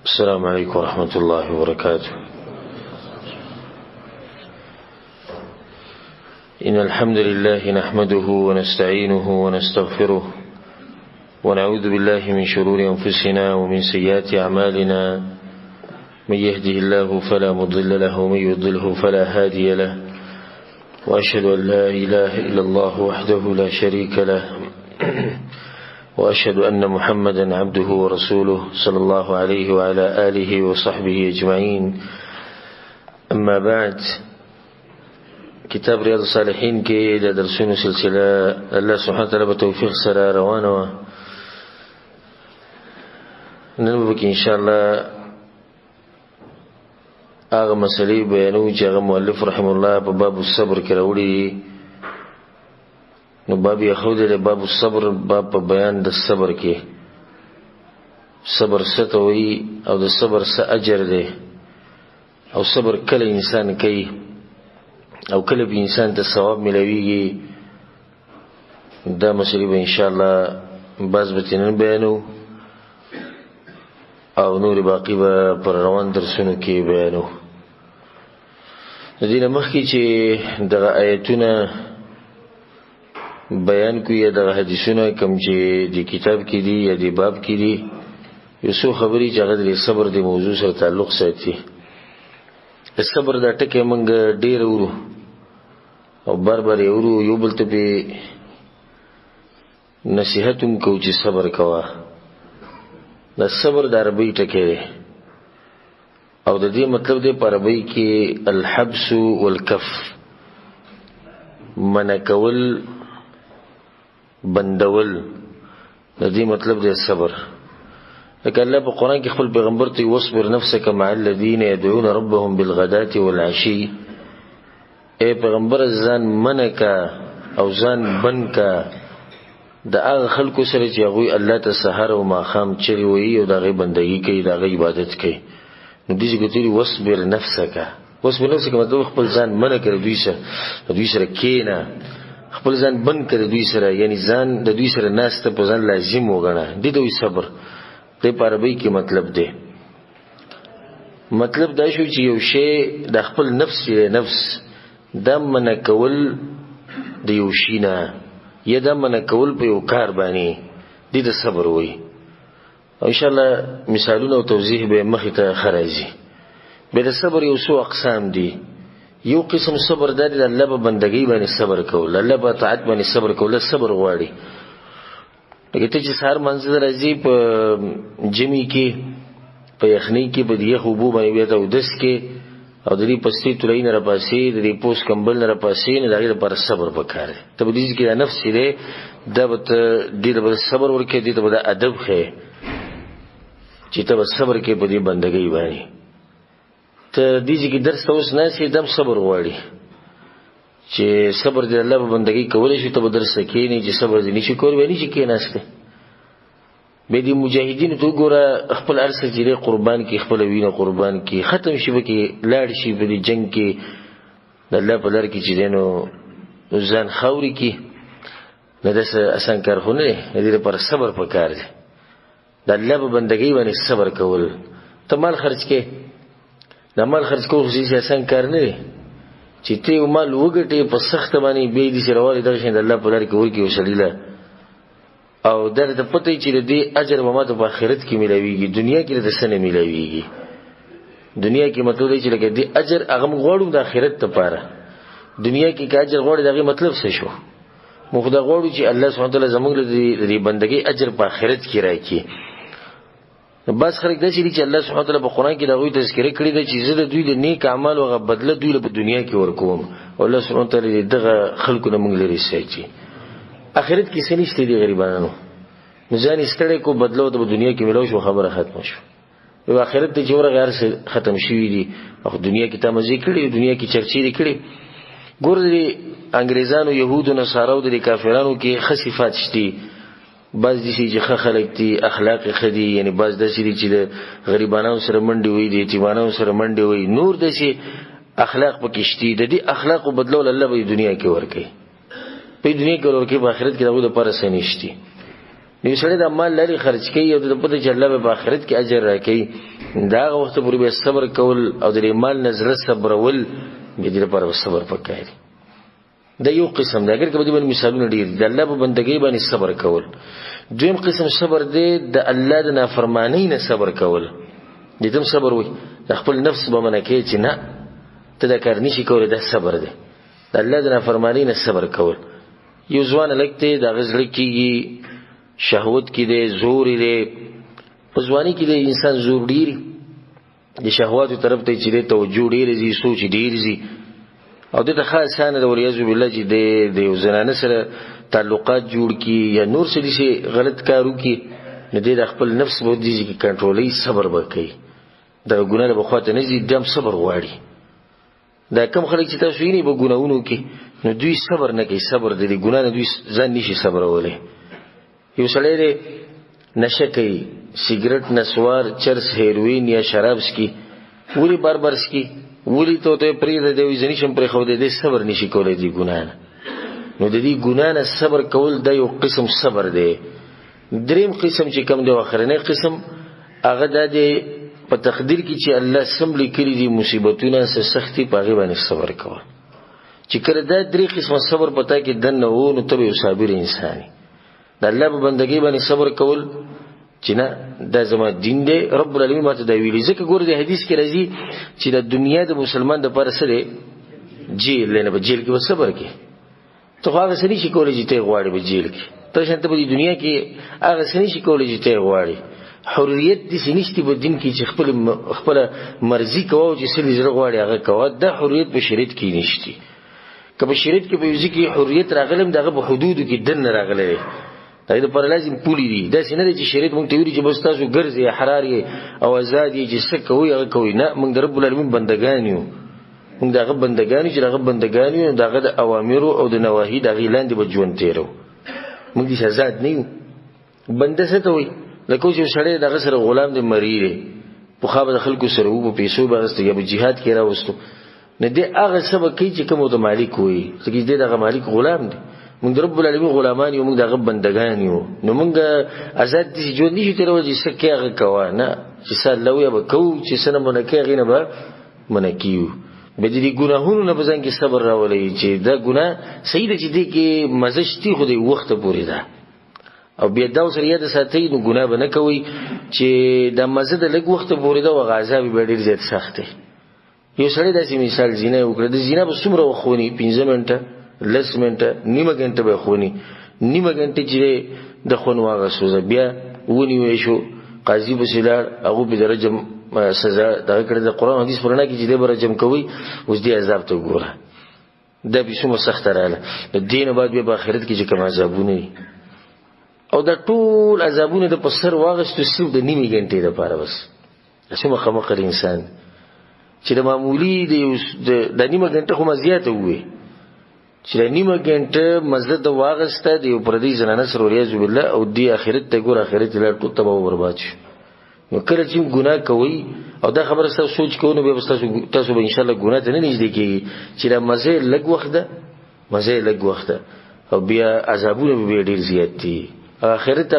السلام عليكم ورحمة الله وبركاته. إن الحمد لله نحمده ونستعينه ونستغفره ونعوذ بالله من شرور أنفسنا ومن سيئات أعمالنا. من يهده الله فلا مضل له ومن يضلله فلا هادي له، وأشهد أن لا إله إلا الله وحده لا شريك له، وأشهد أن محمدا عبده ورسوله صلى الله عليه وعلى آله وصحبه أجمعين. أما بعد، كتاب رياض الصالحين کې د درسونو سلسله الله سبحانه وتعالى بتوفیق سره روانه وه. نن به ان شاء الله هغه مسلې بیانو چې هغه مؤلف رحم الله په باب الصبر کې راوړي. نو باب یې خو د باب الصبر باب په بیان د صبر کې، صبر څه ته وایي او د صبر څه اجر دی، او صبر کله انسان کوي او کله به انسان ته ثواب ملويږي. دا مسلې به ان شاء الله باز به نن بیانو او نور باقی به پر روان درسونو کې بیانو. د دې مخکې چې دغه آیتونه بیان کوي، دغه حدیثونه کوم چې د کتاب کې دي یا د باب کې دي، یو څو خبرې چې هغه د صبر د موضوع سره تعلق ساتي. صبر دا ټکی مونږ ډېر ورو او بار بار ورو، یو بل ته به نصیحت هم کوو چې صبر کوه. دا صبر د عربی ټکی دی او د دې مطلب دی په عربی کې الحبس والکف، منع کول، بندول، د دې مطلب دی صبر. لکه الله په قرآن کې خپل پیغمبر ته واصبر نفسك مع الذين يدعون ربهم بالغداة والعشي. اے پیغمبر ځان منع کا او ځان بند کا د هغه خلکو سره چې هغوی الله ته سحر او ماښام چغې وهي او د هغې بندګي کوي، د هغې عبادت کوي. نو دې چې ګوتلي واصبر نفسك، واصبر نفسك مطلب خپل ځان منع کړه، دوی سره کېنه، خپل ځان بند کړه دوی سره، یعنی ځان د دوی سره ناسته په ځان لازم وګڼه. دې ته وایي صبر. دې په عربی کې مطلب دی. مطلب دا شو چې یو شی د خپل نفس دا منع کول د یو شي نه، یا دا منع کول په یو کار باندې، دې ته صبر وایي. او انشاءالله مثالونه او توضیح به مخې ته ښه راځي. بیا د صبر یو څو اقسام دي. یو قسم صبر دا دی د الله په بندګۍ باندې صبر کول، الله په اطاعت باندې صبر کول، صبر غواړي. لکه ته چې سهار منځ راځي په جمعې کې، په یخنۍ کې، په د یخ اوبو باندې بیا ته اودس کې او د دې پستې تولۍ نه راپاسې، د دې پوست کمبل نه راپاسې، نو د هغې لپاره صبر پکار دی. ته به دې کې دا نفس چې دی دا به ته دې ته به صبر ورکړې، دې ته به دا ادب ښیې چې ته به صبر کې په دې بندګۍ باندې. ته دې کې درس ته اوس ناست یې، دم صبر غواړي چې صبر دې الله په بندګۍ کولی شي. ته به درس ته کښېنې چې صبر دې نشي کولی، بیا نشي کښېناستی. بیا دې مجاهدینو ته وګوره، خپل هر څه چې دی قربان کړي، خپله وینه قربان کړي، ختم شي پکې، لاړ شي په دې جنګ کې د الله په لار کې چې دی نو ځان خاورې کړي. نو داسې اسان کار خو نه دی. د دې لپاره صبر پکار دی، د الله په بندګۍ باندې صبر کول. ته مال خرج کې، دا مال خرج کول خو هېڅ اسان کار نه دی چې ته یو مال وګټې په سخته باندې، بیا یې داسې روانې دغه شی د الله په لار کې ورکړي یو سړي له، او دا ته پته وي چې د دې اجر به ما ته په آخرت کې میلاویږي، دنیا کې د څه نه میلاویږي. دنیا کې مطلب دی چې لکه دې اجر هغه موږ غواړو د آخرت دپاره. دنیا کې که اجر غواړي د هغې مطلب څه شو؟ موږ دا غواړو چې الله سبحانه وتعالی زموږ له دې بندګۍ اجر په آخرت کې راکړي. بعض خلک داسې دي چې الله سبحانه وتعالی په قرآن کې د هغوی تذکره کړې ده چې زه د دوی د نیک اعمالو هغه بدله دوی له په دنیا کې ورکوم، او الله سبحانه وتعالی دغه خلکو نه موږ لرې ساتي. آخرت کې څه نشته دي غریبانو، نو ځان یې ستړی کو، بدلو ته په دنیا کې میلاو شو، خبره ختمه شو. یو آخرت ته چې ورغی هر څه ختم شوي دي، او دنیا کې تا مزې کړي، دنیا کې چرچې دي کړي. ګوره د انګریزانو، یهودو، نصاراو، د کافرانو کې ښه صفات شته. بعض داسې چې ښه خلک دي، اخلاق یې ښه دي، یعنی بعض داسې دي چې د غریبانو سره منډې وهي، د یتیمانو سره منډې وهي، نور داسې اخلاق پکې شته. د دې اخلاقو بدلول الله به دنیا کې ورکوي، په دنیا کې ورکوي، په آخرت کې د هغوی دپاره څه نشته. نو سړی د مال لري خرج کوي او د پته چې الله به آخرت کې اجر راکړي دا وخت پورې به صبر کول او د مال نظر صبرول به دې لپاره صبر پکای دا یو قسم دا. اگر کبه دې مثالونه ډیر د الله په بندګۍ باندې صبر کول. دویم قسم صبر دی د الله د نافرمانی نه صبر کول. دې تم صبر وي د خپل نفس به منکه چې نه ته دا کار نشي کولای دا صبر دی. د الله د نافرمانی نه صبر کول. یو ځوان لکته د غزل کېږي شهوت کې دی زور دی په ځواني کې د انسان زور ډیری د شهواتو طرف ته چې د توجه ډیری زی سوچ ډیری زی او دته خاصانه د وریاذ بالله چې د یو زنانه سره تعلقات جوړ کی یا نور څه دي غلط کارو کی نه د خپل نفس به دي چې کنټرولي صبر وکړي دا ګناه له بخواته نه زی دم صبر غواړي. دا کم خلک چې تاسو یې په ګناونو کې نو دوی صبر نه کوي صبر د ګناه نه دوی ځان نشي صبر ولې. یو سړی دی نشه کوي سیګریټ نسوار چرس هیروین یا شراب سکي ولی بار سکي ولی ته پرې د دوی ځنیشم پرې خو دې صبر نشي کولای دی ګناه نو د دې ګناه نه صبر کول دا یو قسم صبر دی. دریم قسم چې کوم دی اخرنی قسم هغه د په تقدیر کې چې الله سم لیکلي دي مصیبتونه سختي پاغي باندې صبر کوه چې کړه دا درې قسم صبر پتا کې دنه وو نو ته یو صابر انساني د الله په بندګۍ باندې صبر کول چې نه دا زما دین دی رب العالمین ماته دا ویلي. ځکه ګور دی حدیث کې راځي چې د دنیا د مسلمان د پر سره جیل نه به جیل کې صبر کې ته هغه سړي چې کولای چې ته غواړي به جیل کې ته شانته په دنیا کې هغه سړي چې کولای چې ته غواړي حریت دې سنشتي په دین کې چې خپل مرزي کوو چې سړي زړه غواړي هغه کوو دا حریت په شریعت کې نشتی. کله شریعت کې په یوه کې حریت راغلم دغه په حدودو کې دن راغلي دا پر لازم پولی دي دا سینه چې شریعت مونږ ته ویلي چې بس تاسو ګرځي حراري او آزادي چې څه کوي هغه کوي نه مونږ د رب العالمین بندگان یو مونږ دغه بندگان چې دغه بندگان یو دغه د اوامر او د نواهی دغه لاندې به ژوند تیرو مونږ دې آزاد نه یو بنده څه ته وي لکه چې سړی دغه سره غلام دی مریره په خابه خلکو سره وو په پیسو باندې یا په jihad کې راوستو نه دې هغه سبب کوي چې کوم د مالک وي چې دې دغه مالک غلام دی مونږ رب العالمین غلامان یو مونږ دغه بندگان یو نو مونږ آزاد دي ژوند نشي تیرول چې څه کېغه کوا نه چې سلوي به کو چې سره منکه غینه به منکیو به دې ګناهونو نه بزن کې صبر راولي چې دا ګناه صحیح دي چې دې کې مزشتي خو دې وخت پورې ده او بیا دا سره یاد ساتي نو ګناه به نه کوي چې د مزه د لږ وخت پورې ده او غذاب به ډیر زیات سخت دی. یو سړی داسې مثال زینه وکړه د زینه په څومره وخونی 15 منټه لس منټه نیمه غنټه به خونی نیمه غنټه چې د خون واغه سوزه بیا ونیوي شو قاضي بسلار هغه به درجه سزا دا کړه د قران حدیث پرونه کې چې د برجم کوي اوس دې عذاب ته ګوره دا به څومره سخت رااله د دین بعد به آخرت کې چې کوم عذابونه او دا ټول عذابونه د پسر واغستو صرف د نیمه غنټې لپاره بس اسمه خمقر انسان چې د معمولی د نیمه غنټه خو مزیاته وي چې نیمه غنټه مزد واغسته دی پردي زنانه سره ریاض بالله او دی اخرت ته ګور اخرت له ټول تباہ او برباد شي. نو کله چې ګناه کوي او دا خبره تاسو سوچ کوئ نو به تاسو به ان شاء الله ګناه ته نه نږدې کیږي چې دا مزه لګ وخت ده او بیا عذابونه به ډیر زیات دي اخرت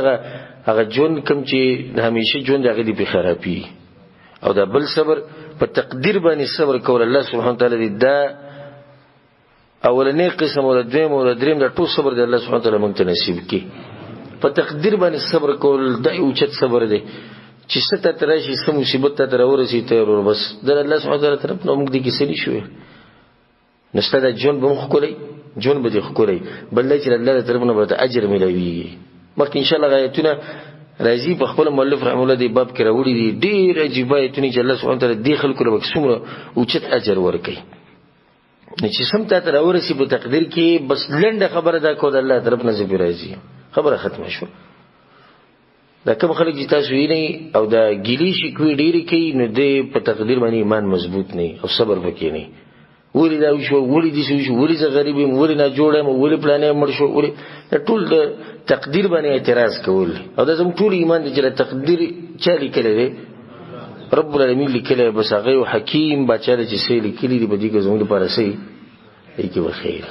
هغه جون کم چې همیشه جون دغه دی په خرابي او دا بل صبر په تقدیر باندې صبر کول الله سبحانه وتعالى دی دا اولنې قسم او دویم او دریم دا ټول صبر دی الله سبحانه وتعالى موږ ته نصیب کړي. په تقدیر باندې صبر کول دا یو چت صبر دی چې ست ترشي سم مصیبت ته ورسي ته ور بس در الله سبحانه وتعالى طرف نو موږ دې کې سړي شوې نشته دا جون به مخ کولای جون به دې خولای بل چې الله تعالی طرف نه به اجر ملوي مخکې ان شاء الله غایتونه راځي په خپل مؤلف رحم الله دې باب کې راوړي دي ډېر عجیب ایتونه چې الله سبحانه وتعالى دې خلکو له څومره اوچت اجر ورکړي نه چې سم ته تر ورسي په تقدیر کې بس لنډه خبره دا کو د الله طرف نه زبر راځي خبره ختمه شو. دا کوم خلک چې تاسو یې نه او دا ګیلی شکوي ډېری کوي نو دې په تقدیر باندې ایمان مضبوط نه او صبر وکړي نه ولی دا شو ولی دې شو ولی زه غریب یم ولی نه جوړم ولی پلانې مړ شو ولی ټول تقدیر باندې اعتراض کول او دا زموږ ټول ایمان دې چې تقدیر چا لیکل دی رب العالمین لیکل بس هغه حکیم بچاله چې سې لیکلي دی په دې کې زموږ لپاره سي ای کې بخیر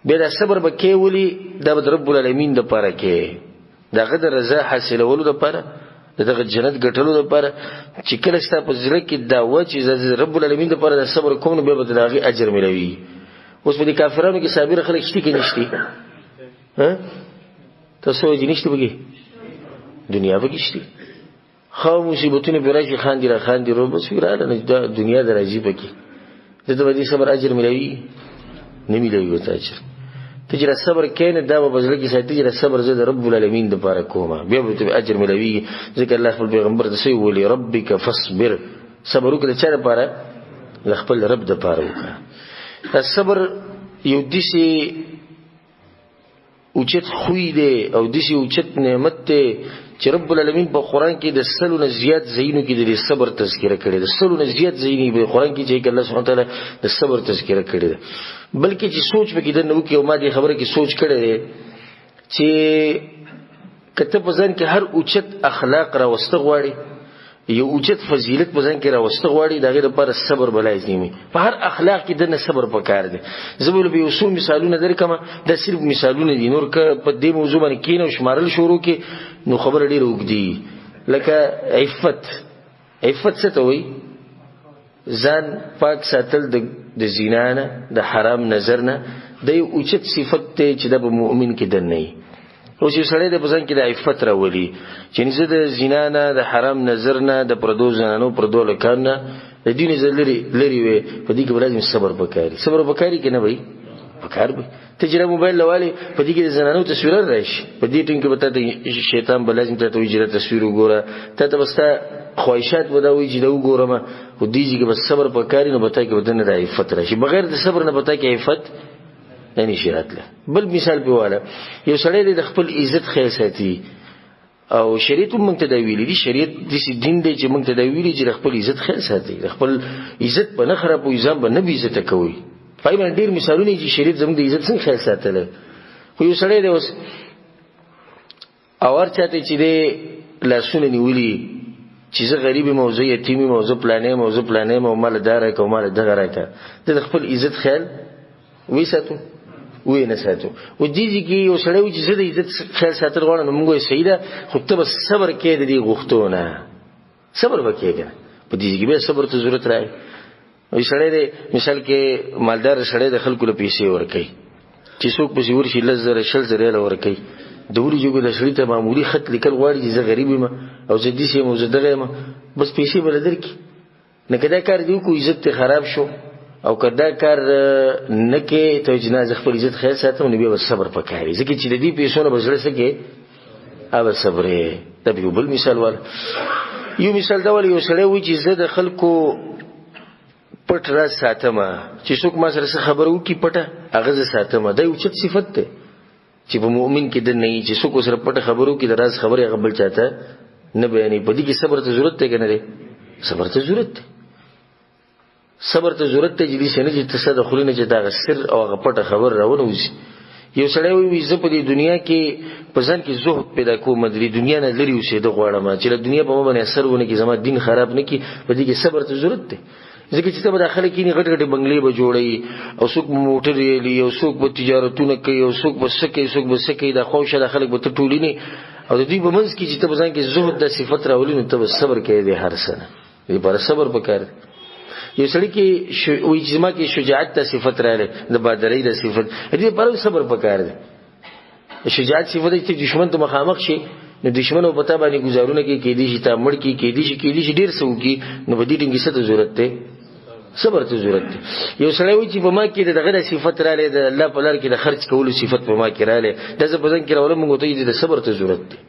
به دا صبر بکې ولی دا رب العالمین د لپاره کې دغه د رضا حاصلولو لپاره دغه جنت ګټلو لپاره چې کله ستا په زړه کې دا و چې رب العالمین لپاره د صبر کوم نو به د هغه اجر ملوي. اوس په دې کافرانو کې صابر خلک شته کې نشته ها تاسو یې نشته بګي دنیا بګي شته خو مصیبتونه به راشي خاندي را خاندي رو بس ویراله نه دنیا درځي پکې دته باندې صبر اجر ملوي نه ملوي وته اجر ته چې صبر کینې دا به بدل کې ساتي چې صبر زه د رب العالمین لپاره کومه بیا به اجر ملوي ځکه الله خپل پیغمبر ته سوی ولي ربک فاصبر صبر وکړه چې لپاره خپل رب لپاره وکړه. صبر یو دسی اوچت خوې دی او دسی اوچت نعمت دی چې رب العالمین په قران کې د سلو نه زیات زینو کې د صبر تذکرہ کړی د سلو نه زیات زینې په قران کې چې الله سبحانه تعالی د صبر تذکرہ کړی دی بلکې چې سوچ وکړي د نو کې او ما دې خبره کې سوچ کړی دی چې کته په ځان کې هر اوچت اخلاق را وسته غواړي یو اوچت فضیلت په ځان کې را وسته غواړي دغه لپاره صبر بلایزمي په هر اخلاق کې د صبر پکار دی. زبول به اصول مثالونه درکمه د صرف مثالونه دي نور که په دې موضوع باندې کینو شمارل شروع کې نو خبر ډیر وګدي لکه عفت څه ته وایي ځان پاک ساتل د زنا نه د حرام نظر نه د یو اوچت صفت ته چې د مؤمن کې دنه او چې سړی د بزن کې د عفت راولي چې نه د زنا نه د حرام نظر نه د پردو زنانو پردو لکان نه د دین لري وي په دې کې لازم صبر وکړي صبر وکړي کنه وای وکړ به تجربه موبایل لوالي په دې کې د زنانو تصویر راشي په دې ټینګ کې به شیطان به لازم ته ویجره تصویر وګوره ته بستا خواهشات وداوي چې دا وګورم او دې چې بس صبر وکړي نو به ته کې بدن د عفت راشي بغیر د صبر نه به ته کې عفت یعنی شرات له بل مثال په والا یو سړی د خپل عزت خیر ساتي او شریعت موږ ته دا ویلي دي شریعت د دین دی چې موږ ته دا ویلي چې خپل عزت خیر ساتي خپل عزت په نه خراب او ځان به نه بي عزت کوي فایمن ډیر مثالونه چې شریعت زموږ د عزت څنګه خیر ساتل خو یو سړی دی اوس اور چاته چې د لاسونه نیولي چې زه غریبي موضوع یتیمي موضوع پلانې مو مال دار کوم مال دغه راکا د خپل عزت خیال وې ساتو وې نه ساتو و دې کې یو سړی چې زه د عزت خیال ساتل غواړم موږ یې سیده خو ته بس صبر کې د دې غوښتونه صبر وکړه په دې کې به صبر ته ضرورت راځي وې سړی د مثال کې مالدار سړی د خلکو له پیسې ورکړي چې څوک به ورشي لزر شل زره له ورکړي دوری جوګه د سړی ته معمولی خط لیکل غواړي چې زه غریب یم او زه دې سه موزدغه یم بس پیسې بل درکې نه کدا کار دی کو عزت خراب شو او کدا کار نکې ته جنازه خپل عزت خیر ساتو نو به صبر پکاري ځکه چې د دې پیسو نه بزړه سکے او صبرې تبي بل مثال ول یو مثال دا ول یو سړی وي چې زه د خلکو پټ راز ساتم چې څوک ما سره خبرو کی پټه هغه ساتم دا یو چت صفت ده چې په مؤمن کې د نه چې څوک سره پټه خبرو کی د راز خبره غبل چاته نه بیانې په دې کې صبر ته ضرورت ده کنه صبر ته ضرورت ده صبر ته ضرورت ته چې دې شنه چې تصدق خلینه چې دا سر او غپټه خبر راونه وځي یو سړی وي زه په دې دنیا کې په ځان کې زهد پیدا کوم د دنیا نه لري اوسېده غواړم چې د دنیا په مې باندې اثر ونه کې زما دین خراب نه کی په دې کې صبر ته ضرورت ده ځکه چې ته به داخله کې نه غټ غټ بنگلې به جوړي او څوک موټر یې او څوک به تجارتونه کوي او څوک به سکه دا خوښه د خلک به ټولې نه او د دې په منځ کې چې ته ځان کې زهد د صفت راولې نو ته صبر کوي د هر څه دې پر صبر وکړ یو سړی کې وې جسمه کې شجاعت ته صفت رااله د بادرۍ د صفت دې پر صبر وکړ شجاعت صفت چې دشمن ته مخامخ شي نو دشمن او پتا باندې گزارونه کې دي چې تا مړ کې دي چې ډیر سو کې نو بدی ټینګي څه ضرورت ده صبر ته ضرورت ده یو سړی وي چې په ما کې دغه صفت رااله د الله په لار کې د خرج کولو صفت په ما کې رااله د ځبزن کې راول موږ ته د صبر ته ضرورت ده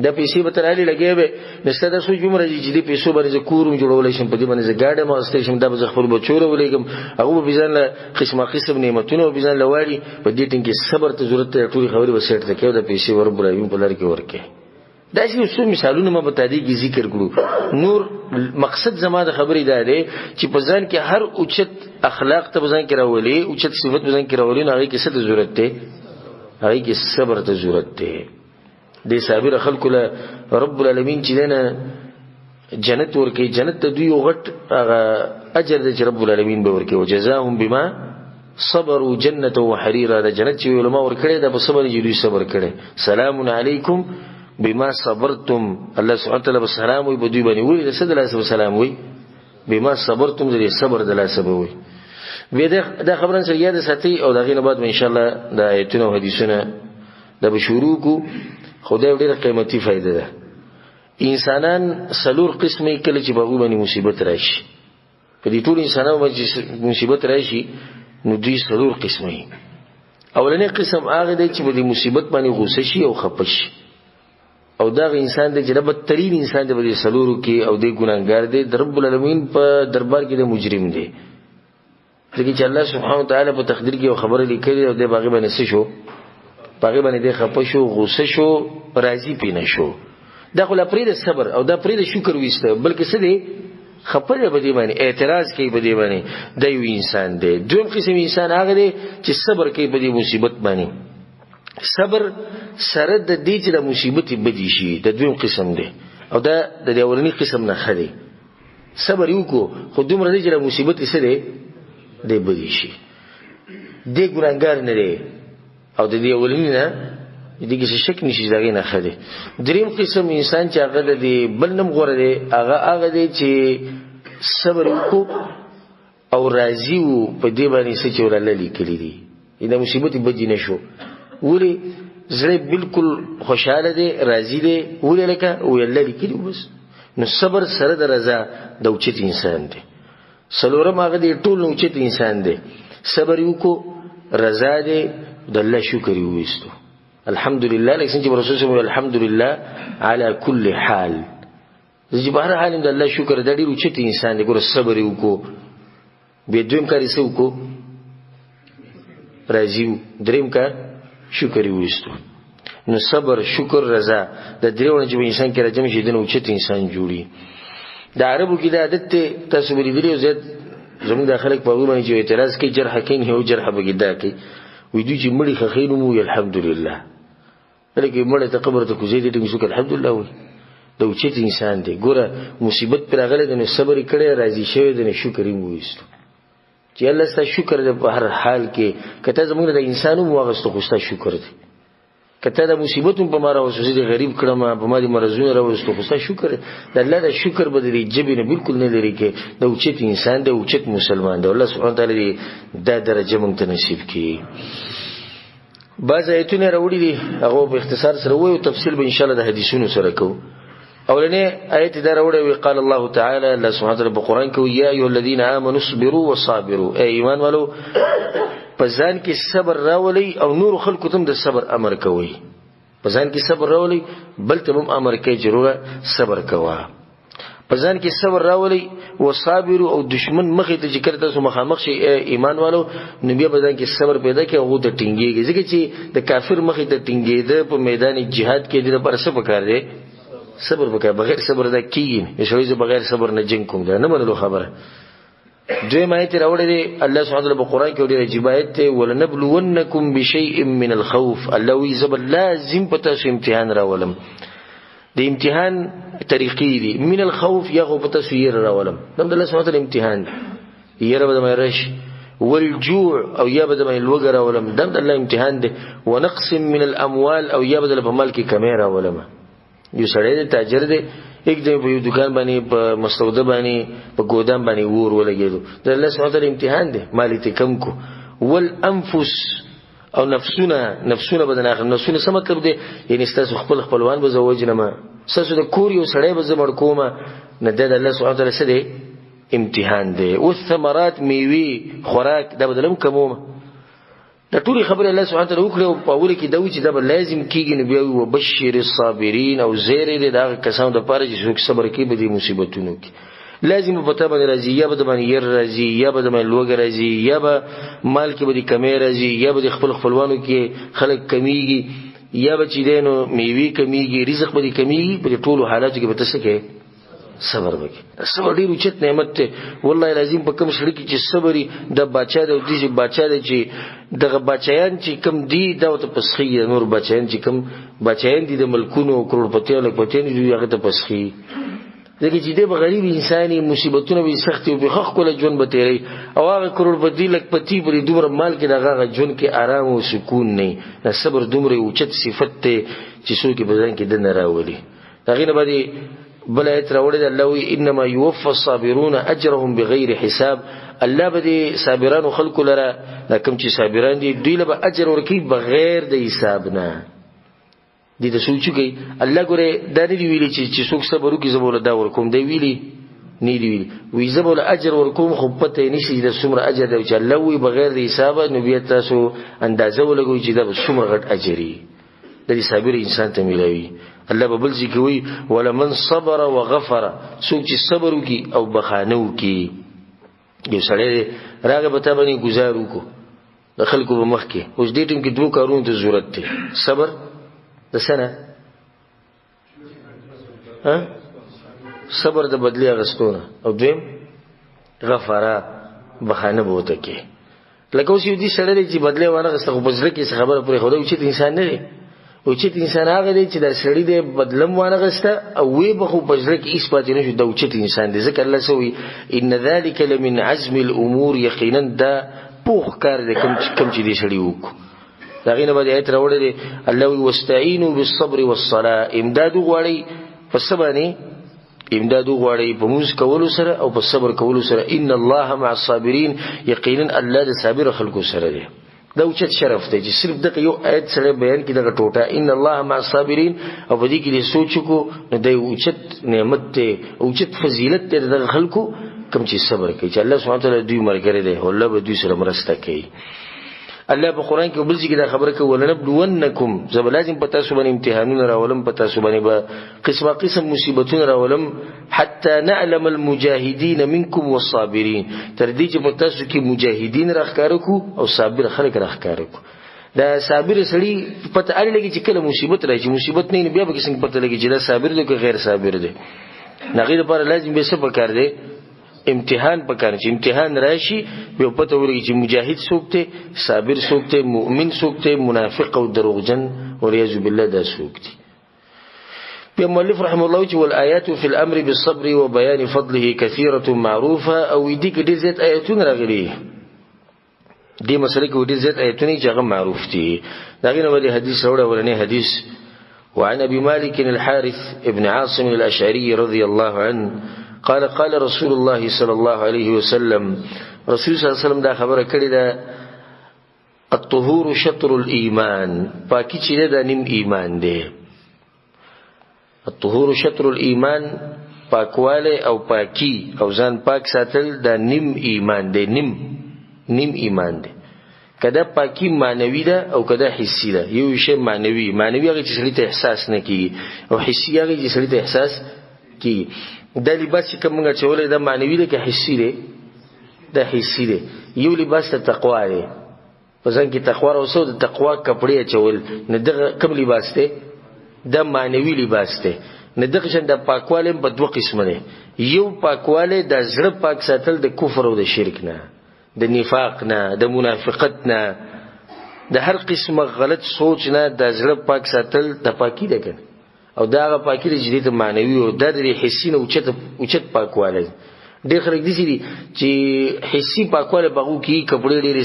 دا پیسې به تر علي لګي به نشته د سوچ عمر چې دې پیسو باندې کوروم جوړولې شم په دې باندې گاډه ما استې شم د خپل بچوره ولېګم هغه به ځان له قسم نعمتونو به ځان لوالي په دې ټینګ کې صبر ته ضرورت ته ټولي خبرې وسېټ ته کې د پیسې وربلایو په لار کې ورکه دا چې څو مثالونه ما به تادی کې ذکر کړو نور مقصد زما د خبرې دا دی چې په ځان کې هر اوچت اخلاق ته ځان کې راولي اوچت صفت ځان کې راولي هغه کې څه ضرورت ده هغه کې صبر ته ضرورت ده د صابر خلق له رب العالمین چې دنه جنت ورکي جنت ته دوی غټ اجر د رب العالمین به ورکي او جزاهم بما صبروا جنته وحريرا د جنت چې علماء ورکړي د صبر چې دوی صبر کړي سلام علیکم بما صبرتم الله سبحانه وتعالى بالسلام وي بدوی باندې وی رسول الله صلی الله علیه وسلم وی بما صبرتم دې صبر د الله سبب وي به دا خبرن سره یاد ساتي او دغه نه بعد ان شاء الله د آیتونو او حدیثونو د بشورو کو خدای ډېر قیمتي فائدہ ده انسانان سلور قسمه کله چې باغو باندې مصیبت راشي په دې ټول انسانانو باندې مصیبت راشي نو دوی سلور قسمه اولنی قسم هغه دی چې په دې مصیبت باندې غوسه شي او خپه شي او دا انسان د جنبت ترين انسان د بده سلورو کې او د ګناګار دی د رب العالمین په دربار کې د مجرم دی لکه چې الله سبحانه وتعالى په تقدیر کې خبره لیکلې او د باغ باندې څه شو باغ باندې د خپه شو غوسه شو راضي پینې شو دا خو لپاره د صبر او دا پرې د شکر وسته بلکې څه دی خپل به دی باندې اعتراض کوي به دی باندې د یو انسان دی دویم قسم انسان هغه دی چې صبر کوي په دې مصیبت باندې صبر سره د دې چې د مصیبت بدی شي د دویم قسم دی او دا د اولنی قسم نه خدي صبر یو کو خو دومره دې چې د مصیبت یې سره دی بدی شي دې ګرانګار نه دی او د دې اولنی نه دې کې شک نشي ځای نه خدي دریم قسم انسان چې هغه د بلنم غوړه دی هغه دی چې صبر وکړو او راضي وو په دې باندې څه چې ولله لیکلي دي دا مصیبت بدی نشو ولی زړه بالکل خوشاله دی راضي دی ولی لکه ویل لیکلي بس نو صبر سره د رضا د اوچت انسان دی سلورم هغه دی ټول اوچت انسان دی صبر وکړو رضا دی د الله شکر وېستو الحمدلله لکه څنګه رسول الله الحمدلله على كل حال چې بهر حال د الله شکر د ډیر اوچت انسان دی ګور صبر وکړو به دویم کار یې وکړو راضي دریم کار شکر وېستو نو صبر شکر رضا د دریونه چې انسان کې راځم شي د اوچت انسان جوړي د عربو کې د عادت تاسو ولې دی زیات زموږ د خلک په وګړو باندې اعتراض کوي جرح کوي او جرح بګیدا کوي وې دوی چې مړي خخینو مو الحمدلله لکه مړ ته قبر ته کوزي دې شکر الحمدلله وي د اوچت انسان دی ګوره مصیبت پر غلې د صبر کړي راضي شوی د شکر یې وېستو چې الله ستاسو شکر د هر حال کې کته زموږ د انسانو واغستو خوستا شکر دی کته د مصیبتونو په ماره وسوسې د غریب کړه ما په مادي مرزونه راوستو خوستا شکر د الله د شکر بدري جبې نه بالکل نه لري کې د اوچت انسان د اوچت مسلمان دی الله سبحانه وتعالى دا درجه مونږ ته نصیب کړي بعض ایتونه راوړي دي هغه په اختصار سره وایو تفصیل به ان شاء الله د حدیثونو سره کوو اولنې آیت دا راوړی وی قال الله تعالی الله سبحانه وتعالى په قران کې یا ایه الذین آمنوا اصبروا وصابروا ای ایمان والو پزان کې صبر راولي او نور خلکو ته د صبر امر کوي پزان کې صبر راولي بل ته هم امر کوي ضروره صبر کوه پزان کې صبر راولي وصابروا او دشمن مخې ته ذکر تاسو مخامخ شي ایمان والو نبی بدن کې صبر پیدا کوي او د ټینګيږي ځکه چې د کافر مخې ته ټینګېده په میدان جهاد کې د پر څه پکار دی صبر وکړه بغیر صبر دا کیږي شوی زه بغیر صبر نه جنگ کوم دا نه منلو خبره دوی مایت راوړې دي الله سبحانه وتعالى په قران کې ډېر عجیبایت ته ولنبلونکم بشیء من الخوف الله وی زبر لازم پته شو امتحان راولم د امتحان طریقې دي من الخوف یغو پته شو ير راولم د الله سبحانه وتعالى امتحان ير به مېرش والجوع او یا به د لوګر راولم د الله امتحان دي ونقص من الاموال او یا به د مال کې کمې راولم یو سړی د تاجر دی یک د یو دکان باندې په مستوده باندې په ګودام باندې ور ولګېدو د الله سبحانه وتعالى امتحان دی مالی ته کم کو والانفس او نفسونه بدن اخر نفسونه څه مطلب دی یعنی تاسو خپلوان به زوجنما تاسو د کور یو سړی به زمړ کومه نه د الله سبحانه وتعالى سره امتحان دی او ثمرات میوي خوراک د بدلم کومه دا ټول خبره الله سبحانه وتعالى وکړو په اول کې دا و چې دا لازم کیږي نو بیا وبشر الصابرین او زیره دې دا کسانو د پاره چې صبر کوي به دې مصیبتونو کې لازم په تابع راځي یا به د باندې ير راځي یا به د باندې لوګ راځي یا به مال کې به د کمې راځي یا به د خپلوانو کې خلک کمیږي یا به چې دینو میوي کمیږي رزق به د کمیږي په ټولو حالاتو کې به تاسو کې صبر وکړي صبر ډیر اوچت نعمت ته والله لازم په کوم شړ کې چې صبري د بچا د دې چې بچا د چې دغه بچیان چې کم دی دا ته پسخي نور بچیان چې کم بچیان دي د ملکونو کروڑپتیو لکپتیان دي هغه ته پسخي ځکه چې دی به غریب انساني مصیبتونه به سختي او به خخ کوله ژوند به تیری او هغه کروڑپتی لکپتی پرې دومره مال کې دغه ژوند کې آرام او سکون نه صبر دومره اوچت صفت ته چې څوک په ځان کې د نه راولي هغه نه باندې بل ایت راوړی د الله وی انما يوفى الصابرون اجرهم بغیر حساب الله به صابرانو خلق لره دا کوم چې صابران دي دوی له اجر ورکي بغیر د حساب نه دي د سوچو کوي الله ګوره دا دی ویلي چې څوک صبر وکي زبول دا ورکوم دی ویلي نه دی ویلي وی زبول اجر ورکوم خو پته نشي د څومره اجر دی چې الله وی بغیر د حساب نو بیا تاسو اندازه ولګوي چې دا څومره غټ اجري د دې صابر انسان ته ملوي الله به بل ذکروي ولمن صبر وغفر څوک چې صبر وکي او بخانه وکي یو سړی راغه به تا باندې گزار وکړو د خلکو په مخ کې اوس دې ټیم کې دوه کارونو ته ضرورت دی صبر د سنه صبر د بدلی اغستونه او دویم غفرا بخانه بوته کې لکه اوس یو دې سړی چې بدلی وانه غسته خو بزره کې خبره پرې خو دا چې انسان نه دی او چې انسان هغه دی چې د سړی د بدلم وانه غسته او وی به خو بزره کې هیڅ پاتې نشو دا چې انسان دی ځکه الله سوی ان ذلک لمن عزم الامور یقینا دا پوخ کار دی کوم چې دې سړی وکړو دا غینه باندې ایت راوړل دي الله وی واستعینوا بالصبر والصلاه امداد غواړي په سبانه امداد غواړي په موږ کولو سره او په صبر کولو سره ان الله مع الصابرین یقینا الله د صابر خلکو سره دی دا اوچت شرف دی چې صرف دغه یو آیت سره بیان کړي دغه ټوټه ان الله مع الصابرین او په دې کې سوچ کو نو د اوچت نعمت ته اوچت فضیلت ته دغه خلکو کوم چې صبر کوي چې الله سبحانه وتعالى دوی مرګره دی او الله به دوی سره مرسته کوي الله په قران کې بل ځای دا خبره کوي ولنبلونکم زب لازم پتا سو باندې امتحانونه راولم پتا سو باندې به قسم مصیبتونه راولم حتى نعلم المجاهدين منكم والصابرين تر دې چې پتا سو کې مجاهدین راخکارو کو او صابر خلک راخکارو کو دا صابر سړي پته اړ لګي چې کله مصیبت راځي مصیبت نه بیا به څنګه پته لګي چې دا صابر دی که غیر صابر دی نغیر پر لازم به څه پکار دی امتحان پکاره چې امتحان راشي به پته ورګي چې مجاهد څوک دی صابر څوک دی مؤمن څوک دی منافق او دروغجن وليذ بالله دا څوک دی په مؤلف رحم الله چې والآيات في الامر بالصبر وبيان فضله كثيره معروفه او دې کې ډېر زیات آیاتونه راغلي دې مسله کې ډېر زیات آیاتونه چې هغه معروف دي دا غوښنه ولې حدیث راوړل ولني حدیث وعن ابي مالك الحارث ابن عاصم الاشعري رضي الله عنه قال رسول الله صلى الله عليه وسلم رسول صلى الله عليه وسلم دا خبره کړی دا الطهور شطر الايمان پاکی چې دا نیم ایمان دی الطهور شطر الايمان پاکواله او پاکی او ځان پاک ساتل دا نیم ایمان دی نیم ایمان دی کدا پاکی معنوي ده او کدا حسي ده یو شی معنوي هغه چې سړی ته احساس نه کیږي او حسي هغه چې سړی ته احساس کیږي دا لباس چې کومه چولې دا معنوي ده که حسي ده دا حسي ده یو لباس ته تقوا ده پسند کې تقوا او سود تقوا کپڑے چول نه دغه کوم لباس ده دا معنوي لباس ده نه دغه شند پاکواله په دوه قسمه ده یو پاکواله د زړه پاک ساتل د کفر او د شرک نه د نفاق نه د منافقت نه د هر قسمه غلط سوچ نه د زړه پاک ساتل د پاکی ده کنه او دا هغه پاکی د جديت معنوي او د حسي نه اوچت پاکواله ډېر خلک دي چې حسي پاکواله بغو کې کپڑے ډېرې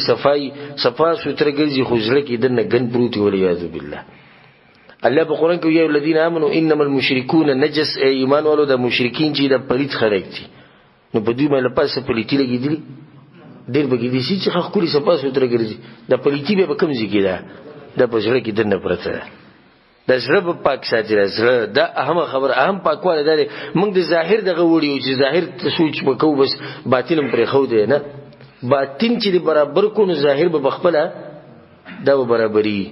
صفا سوتره ګرځي خوځره کې دنه ګن پروتي ولياذ بالله الله په قران کې یو الذين امنوا انما المشركون نجس ایمان ولو د مشرکین چې د پلیت خلک دي نو په دوی باندې پاسه پلیتی لګیدلی ډېر بګی دي چې خخولي صفا سوتره ګرځي د پلیتی به کم ځګی ده د پښره کې دنه پرته د زړه پاک ساتي زړه دا اهم خبر اهم پاکواله ده موږ د ظاهر دغه وړیو چې ظاهر ته سوچ وکاو بس باطن پر خو دی نه باطن چې برابر کو نو ظاهر به بخپله دا برابرۍ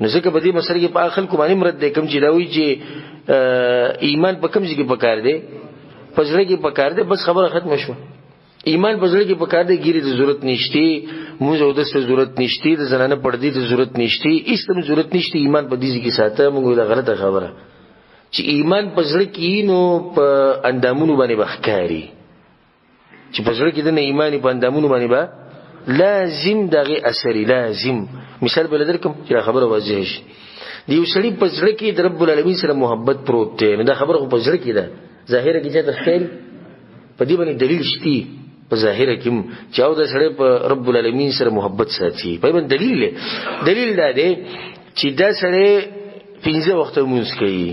نو ځکه په دې مسله کې په اخل کو باندې مرد کم چې دا وی چې ایمان په کم ځای کې پکار دی پزړه کې پکار دی بس خبره ختم شوه ایمان پزړه کې پکار دی ګیری د ضرورت نشته موږ او د ضرورت نشته د زنانه پردي د ضرورت نشته هیڅ ضرورت نشته ایمان په دې کې ساته موږ دا غلطه خبره چې ایمان پزړه کې نو په اندامونو باندې بخکاری چې پزړه کې د ایمانی په اندامونو باندې با لازم دغه اثر لازم مثال بل درکم چې خبره واضح شي دی وسړي پزړه کې د رب العالمین سره محبت پروت دی نو دا خبره په پزړه کې ده ظاهر کې چې تخیر په دې باندې دلیل شته په ظاهر کې چې او د سره په رب العالمین سره محبت ساتي په باندې دلیل دا دی چې دا سره 15 وخت مونږ کوي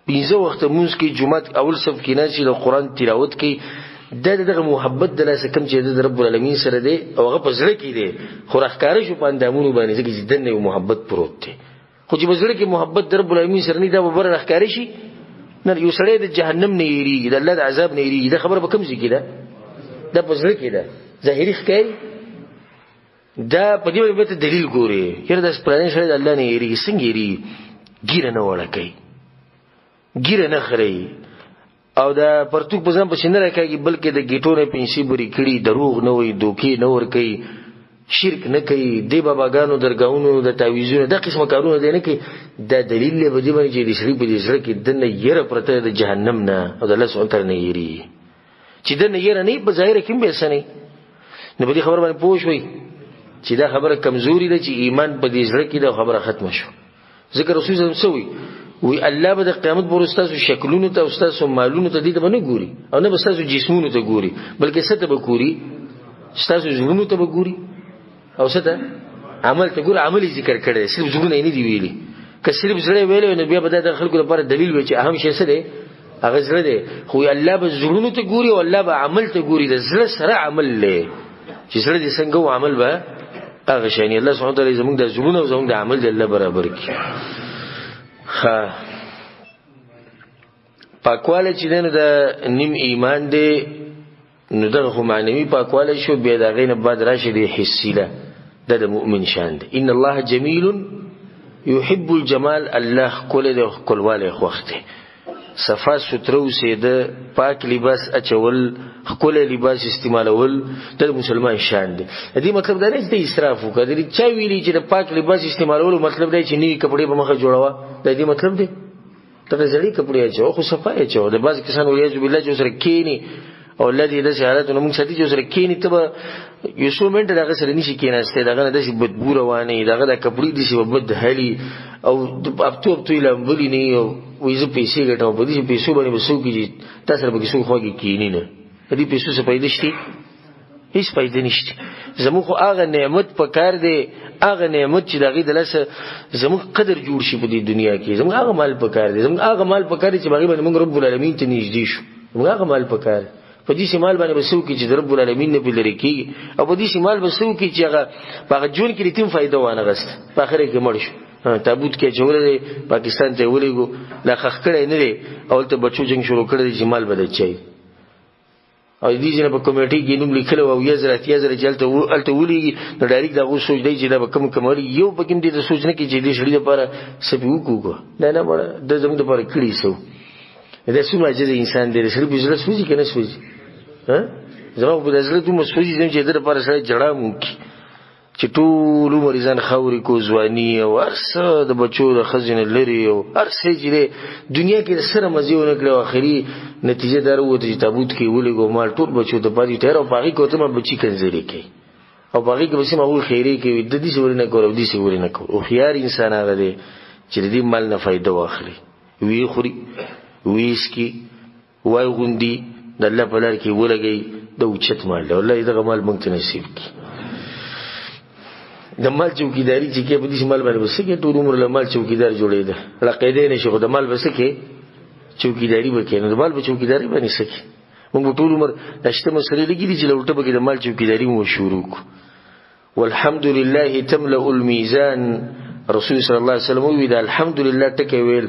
15 وخت مونږ کې جمعه اول صف کې نه چې د قران تلاوت کوي دغه محبت د لاسه کم چې د رب العالمین سره دی او هغه په زړه کې دی خو راخکاره شو په اندامونو باندې چې دنه محبت پروت دی خو چې په زړه کې محبت د رب العالمین سره نه دا به راخکاره شي نه یو سړی د جهنم نه یریږي د الله د عذاب نه یریږي دا خبره به کوم ځای کې ده دا په زړه کې ده ظاهري ښکاري دا په دې باندې ته دلیل ګوري یره د سپرانه سره د الله نه یریږي څنګه یریږي ګیره نه وړه کوي ګیره نه خړی او دا پرتوک په ځم په شنه راکاږي بلکې د گیټونه پنسي بری کړي دروغ نه وي دوکي نه ور کوي شرک نه کوي دی باباګانو درگاہونو د تعویذونو د قسمه کارونه دی نه کوي دا دلیل له بده باندې چې د شری په دې سره کې دنه یره پرته د جهنم نه او د الله سبحانه تعالی نه یری چې دنه یره نه په ظاهر کې به سنې نو په دې خبر باندې پوه شوي چې دا خبره کمزوري ده چې ایمان په دې سره کې دا خبره ختم شو ذکر رسول الله سوي وی الله به د قیامت پر استاسو شکلونو ته استاسو مالونو ته دې ته نه ګوري او نه استاسو جسمونو ته ګوري بلکې ست به ګوري استاسو زړونو ته به ګوري او ست عمل ته ګوري عملي ذکر کړي صرف زړونه نه دی ویلي که صرف زړه ویلې نو بیا به د خلکو لپاره دلیل وي چې اهم شی څه دی هغه زړه دی خو الله به زړونو ته ګوري او الله به عمل ته ګوري د زړه سره عمل لې چې زړه دې څنګه و عمل به هغه شي نه الله سبحانه تعالی زموږ د زړونو او زموږ د عمل د الله برابر کړي پاکواله چې دنه د نیم ایمان دی نو دغه خو معنوي پاکواله شو بیا د غینه بعد راشي د حسیله د مؤمن شان دی ان الله جمیل يحب الجمال الله کول د کولواله خوخته صفا سترو سي د پاک لباس اچول خپل لباس استعمالول د مسلمان شان دی دې مطلب دا نه چې اسراف وکړي چې ویلي چې د پاک لباس استعمالول مطلب دی چې نوی کپڑے په مخه جوړوا د دې مطلب دی ته زړی کپڑے اچو خو صفای اچو د باز کسان ویاج بالله چې سره کینی او الذي د شهادتونو موږ ساتي چې سره کینی ته یو څو منټ دغه سره نشي کیناسته دغه د بدبو روانه دغه د کپڑے د شی وبد هلي او اب تو لمبلی نه وې زه پیسې ګټم په دې پیسو باندې وسو کیږي تاسو به کیسو خوږی کینی نه دې پیسو څه پیدا شتي هیڅ پیدا نشته زموږ هغه نعمت په کار دی هغه نعمت چې دغه دلته زموږ قدر جوړ شي په دې دنیا کې زموږ هغه مال په کار دی زموږ هغه مال په کار چې باغی باندې موږ رب العالمین ته نږدې شو موږ هغه مال په کار په دې شمال باندې وسو کې چې رب العالمین نه بل لري او په دې شمال وسو کې چې هغه په جون کې تیم فائدہ وانه غست په اخر کې مړ شو تابوت کې جوړه پاکستان ته ولېګو لا خخ کړي نه دی او ته بچو جنگ شروع کړی چې مال بده چي او دې جن په کمیټي کې نوم لیکل او یې زره چلته ولېږي نو ډایرکټ دا سوچ دی چې دا کم یو پکې دې سوچ نه کې چې دې شړې لپاره سپیو کوګو نه مړ د زموږ لپاره کړی سو دا څومره چې انسان دې شړې بزله سوچي کنه سوچي زما په دې ته مسوجي چې دې لپاره سره جړه مو کی چې ټول مریضان خوري کو ځواني او ارسه د بچو د خزینه لري او ارسه چې دنیا کې سره مزيونه کړو اخري نتیجه درو ته تابوت کې ولګو مال ټول بچو د پاري ټیر او باغی کوته ما بچی کنځري کوي او باغی کې بسې ما خیری کې د دې څوري نه کول او دې څوري نه کول او خيار انسان هغه دی چې دې مال نه فائدہ واخلي وی خوري ویسکی وای غوندي د الله په لار کې ولګي د اوچت مال الله دې مال مونږ ته نصیب کړي د مال چوکیداری چې کې په دې مال باندې وسکه ټول عمر له مال چوکیدار جوړېده لقیدې نشي خو د مال وسکه چوکیداری وکړي د مال په چوکیداری باندې سکه موږ ټول عمر دشته مسلې لګیدي چې لوټه به د مال چوکیداری مو شروع کو والحمد لله تملا الميزان رسول صلی الله علیه وسلم وی دا الحمدلله ټکی ویل